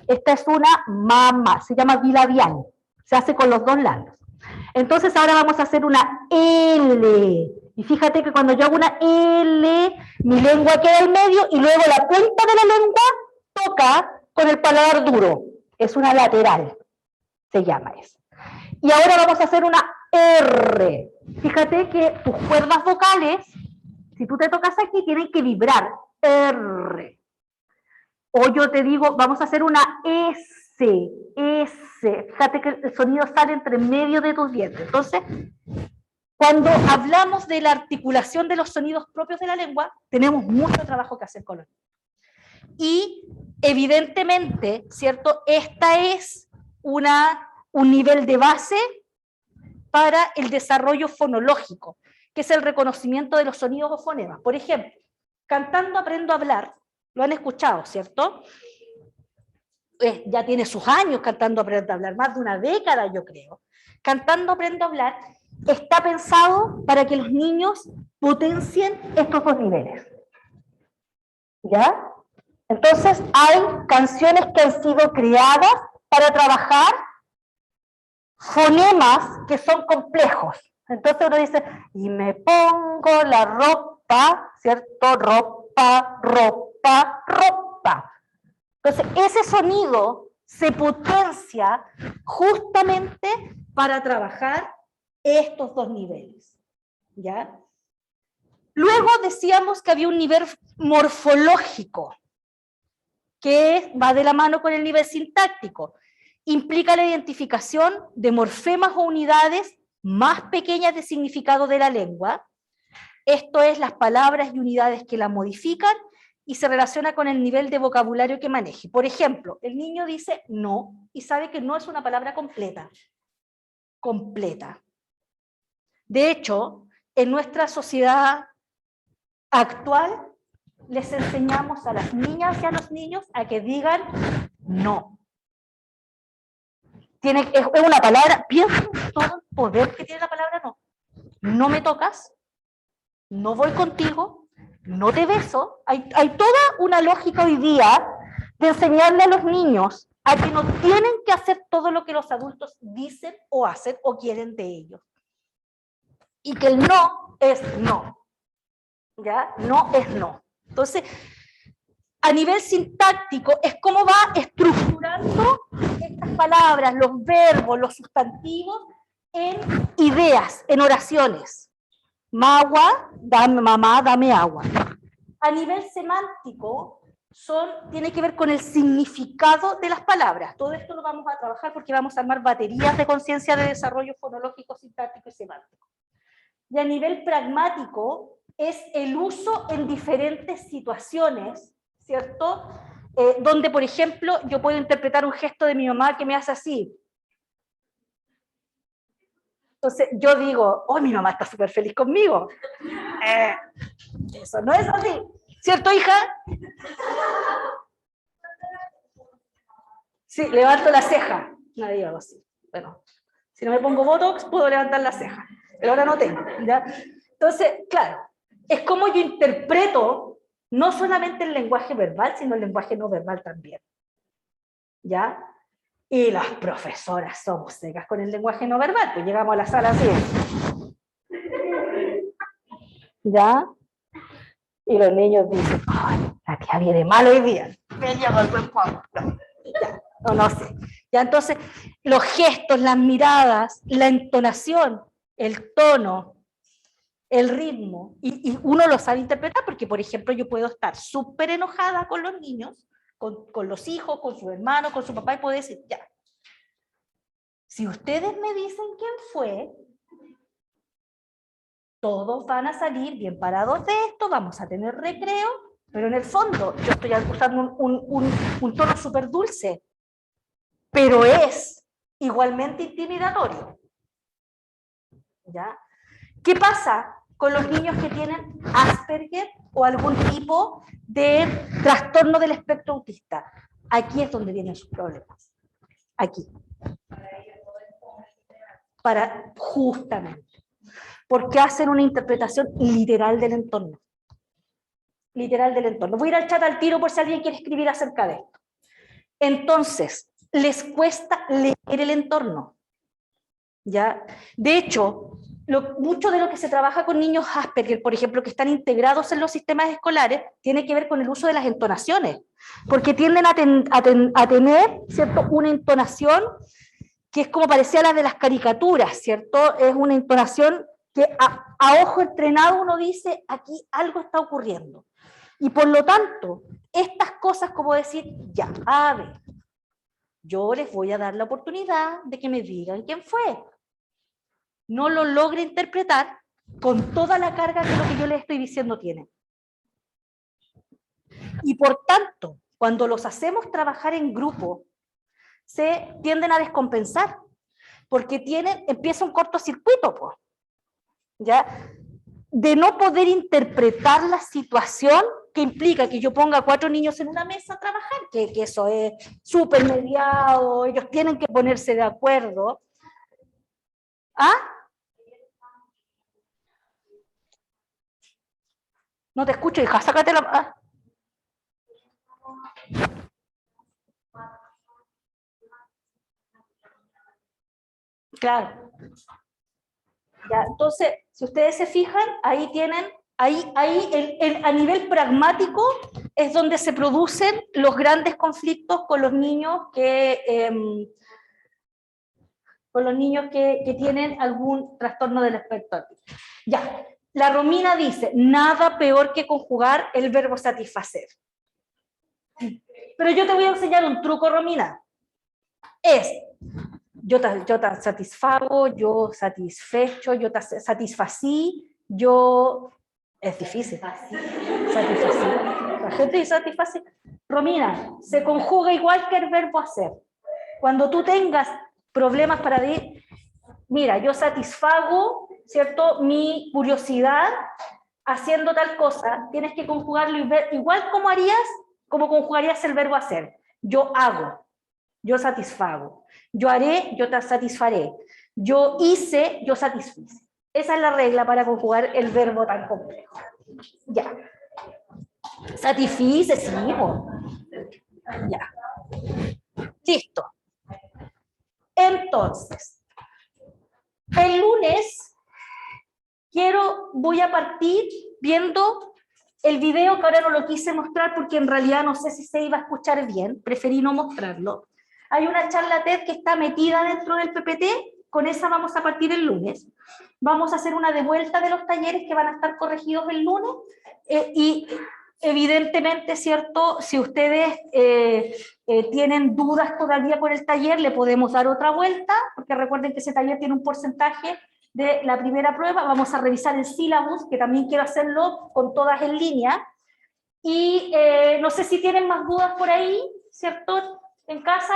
Esta es una mamá, se llama bilabial, se hace con los dos labios. Entonces ahora vamos a hacer una L, y fíjate que cuando yo hago una L, mi lengua queda en medio, y luego la punta de la lengua toca con el paladar duro, es una lateral, se llama eso. Y ahora vamos a hacer una R, fíjate que tus cuerdas vocales, si tú te tocas aquí, tienen que vibrar, R. O yo te digo, vamos a hacer una S, fíjate que el sonido sale entre medio de tus dientes. Entonces, cuando hablamos de la articulación de los sonidos propios de la lengua, tenemos mucho trabajo que hacer con los niños. Y evidentemente, ¿cierto? Esta es un nivel de base para el desarrollo fonológico, que es el reconocimiento de los sonidos o fonemas. Por ejemplo, cantando aprendo a hablar, lo han escuchado, ¿cierto? Ya tiene sus años cantando aprendo a hablar, más de una década yo creo. Cantando aprendo a hablar está pensado para que los niños potencien estos dos niveles. ¿Ya? Entonces hay canciones que han sido creadas para trabajar fonemas que son complejos. Entonces uno dice, y me pongo la ropa, ¿cierto? Ropa, ropa, ropa. Entonces ese sonido se potencia justamente para trabajar estos dos niveles. ¿Ya? Luego decíamos que había un nivel morfológico, que va de la mano con el nivel sintáctico. Implica la identificación de morfemas o unidades más pequeñas de significado de la lengua. Esto es las palabras y unidades que la modifican y se relaciona con el nivel de vocabulario que maneje. Por ejemplo, el niño dice no y sabe que no es una palabra completa. Completa. De hecho, en nuestra sociedad actual les enseñamos a las niñas y a los niños a que digan no. Es una palabra, piensen todo el poder que tiene la palabra no. No me tocas, no voy contigo, no te beso. Hay toda una lógica hoy día de enseñarle a los niños a que no tienen que hacer todo lo que los adultos dicen o hacen o quieren de ellos. Y que el no es no. ¿Ya? No es no. Entonces, a nivel sintáctico, es cómo va estructurando estas palabras, los verbos, los sustantivos, en ideas, en oraciones. Magua, dame, mamá, dame agua. A nivel semántico, tiene que ver con el significado de las palabras. Todo esto lo vamos a trabajar porque vamos a armar baterías de conciencia de desarrollo fonológico, sintáctico y semántico. Y a nivel pragmático, es el uso en diferentes situaciones, ¿cierto? donde, por ejemplo, yo puedo interpretar un gesto de mi mamá que me hace así. Entonces yo digo, oh, mi mamá está súper feliz conmigo. Eso no es así, ¿cierto, hija? Sí, levanto la ceja. No digo algo así. Bueno, si no me pongo Botox, puedo levantar la ceja. Pero ahora no tengo, ¿ya? Entonces, claro, es como yo interpreto no solamente el lenguaje verbal, sino el lenguaje no verbal también. ¿Ya? Y las profesoras somos secas con el lenguaje no verbal, pues llegamos a la sala así. ¿Ya? Y los niños dicen, ay, la tía viene mal hoy día. Me llama el buen Juan. Ya, no sé. Ya, entonces, los gestos, las miradas, la entonación, el tono, el ritmo, y uno lo sabe interpretar porque, por ejemplo, yo puedo estar súper enojada con los niños, con los hijos, con su hermano, con su papá, y puedo decir, ya, si ustedes me dicen quién fue, todos van a salir bien parados de esto, vamos a tener recreo, pero en el fondo yo estoy usando un tono súper dulce, pero es igualmente intimidatorio. ¿Ya? ¿Qué pasa con los niños que tienen Asperger o algún tipo de trastorno del espectro autista? Aquí es donde vienen sus problemas. Aquí. Justamente. Porque hacen una interpretación literal del entorno. Literal del entorno. Voy a ir al chat al tiro por si alguien quiere escribir acerca de esto. Entonces, les cuesta leer el entorno. ¿Ya? De hecho, mucho de lo que se trabaja con niños Asperger, por ejemplo, que están integrados en los sistemas escolares, tiene que ver con el uso de las entonaciones, porque tienden a tener, ¿cierto?, una entonación que es como parecía la de las caricaturas, ¿cierto? Es una entonación que a ojo entrenado uno dice, aquí algo está ocurriendo. Y por lo tanto, estas cosas como decir, ya, a ver, yo les voy a dar la oportunidad de que me digan quién fue. No lo logre interpretar con toda la carga que lo que yo les estoy diciendo tiene. Y por tanto, cuando los hacemos trabajar en grupo, se tienden a descompensar, porque empieza un cortocircuito, pues, ¿ya? De no poder interpretar la situación que implica que yo ponga 4 niños en una mesa a trabajar, que eso es súper mediado, ellos tienen que ponerse de acuerdo. ¿Ah? No te escucho, hija, sácate la... ¿Ah? Claro. Ya, entonces, si ustedes se fijan, ahí tienen, a nivel pragmático es donde se producen los grandes conflictos con los niños que tienen algún trastorno del espectro autista. Ya, la Romina dice, nada peor que conjugar el verbo satisfacer. Pero yo te voy a enseñar un truco, Romina. Es, yo te satisfago, yo satisfecho, yo te satisfací, yo... Es difícil. Satisfací. La gente dice satisfací. Romina, se conjuga igual que el verbo hacer. Cuando tú tengas problemas para decir, mira, yo satisfago, ¿cierto?, mi curiosidad haciendo tal cosa, tienes que conjugarlo igual como conjugarías el verbo hacer. Yo hago, yo satisfago. Yo haré, yo te satisfaré. Yo hice, yo satisfice. Esa es la regla para conjugar el verbo tan complejo. Ya. Satisfice, sí. Ya. Listo. Entonces, el lunes voy a partir viendo el video, que ahora no lo quise mostrar porque en realidad no sé si se iba a escuchar bien, preferí no mostrarlo. Hay una charla TED que está metida dentro del PPT, con esa vamos a partir el lunes. Vamos a hacer una devuelta de los talleres que van a estar corregidos el lunes, y evidentemente, ¿cierto?, si ustedes tienen dudas todavía por el taller, le podemos dar otra vuelta, porque recuerden que ese taller tiene un porcentaje de la primera prueba. Vamos a revisar el sílabus, que también quiero hacerlo con todas en línea, Y no sé si tienen más dudas por ahí, ¿cierto? En casa.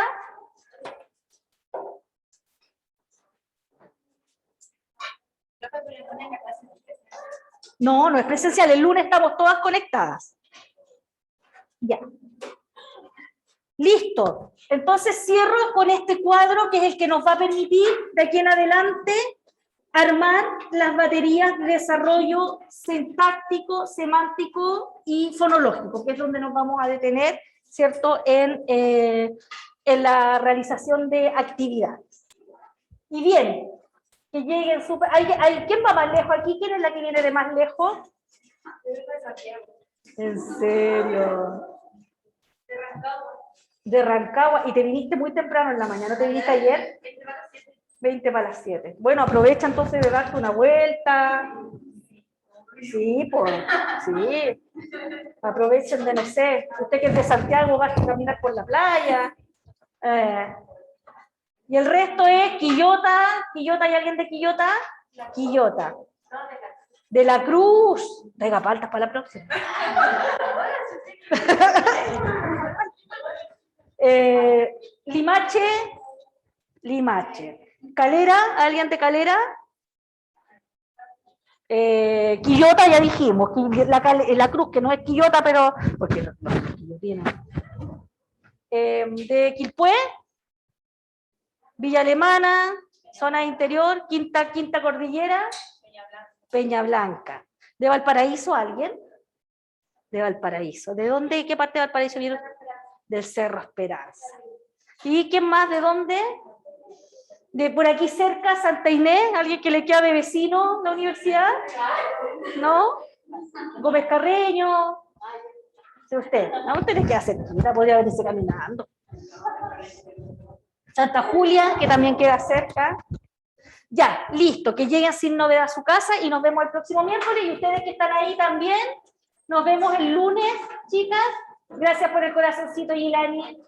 No, no es presencial. El lunes estamos todas conectadas. Ya. Listo. Entonces cierro con este cuadro que es el que nos va a permitir de aquí en adelante armar las baterías de desarrollo sintáctico, semántico y fonológico, que es donde nos vamos a detener, ¿cierto?, en la realización de actividades. Y bien, que lleguen súper... ¿Quién va más lejos aquí? ¿Quién es la que viene de más lejos? ¿En serio? De Rancagua. ¿Y te viniste muy temprano en la mañana? ¿Te viniste ayer? 20 para las 7. Bueno, aprovecha entonces de darte una vuelta. Sí, pues, sí. Aprovechen de, no sé, usted que es de Santiago va a caminar por la playa. Y el resto es Quillota. ¿Quillota? ¿Hay alguien de Quillota? Quillota. De la Cruz. Venga, faltas para la próxima. Limache. Limache. Calera, ¿alguien de Calera? Quillota ya dijimos, la Cruz, que no es Quillota, pero... porque no es quillotina. De Quilpué, Villa Alemana, zona interior, Quinta Cordillera, Peña Blanca. ¿De Valparaíso alguien? De Valparaíso. ¿De dónde? ¿Qué parte de Valparaíso viene? Del Cerro Esperanza. ¿Y quién más? ¿De dónde? De por aquí cerca, Santa Inés, alguien que le queda de vecino la universidad, ¿no? Gómez Carreño, ¿sí usted? ¿No? Usted le queda cerquita, podría venirse caminando. Santa Julia, que también queda cerca. Ya, listo, que lleguen sin novedad a su casa y nos vemos el próximo miércoles, y ustedes que están ahí también, nos vemos el lunes, chicas. Gracias por el corazoncito, Gilani.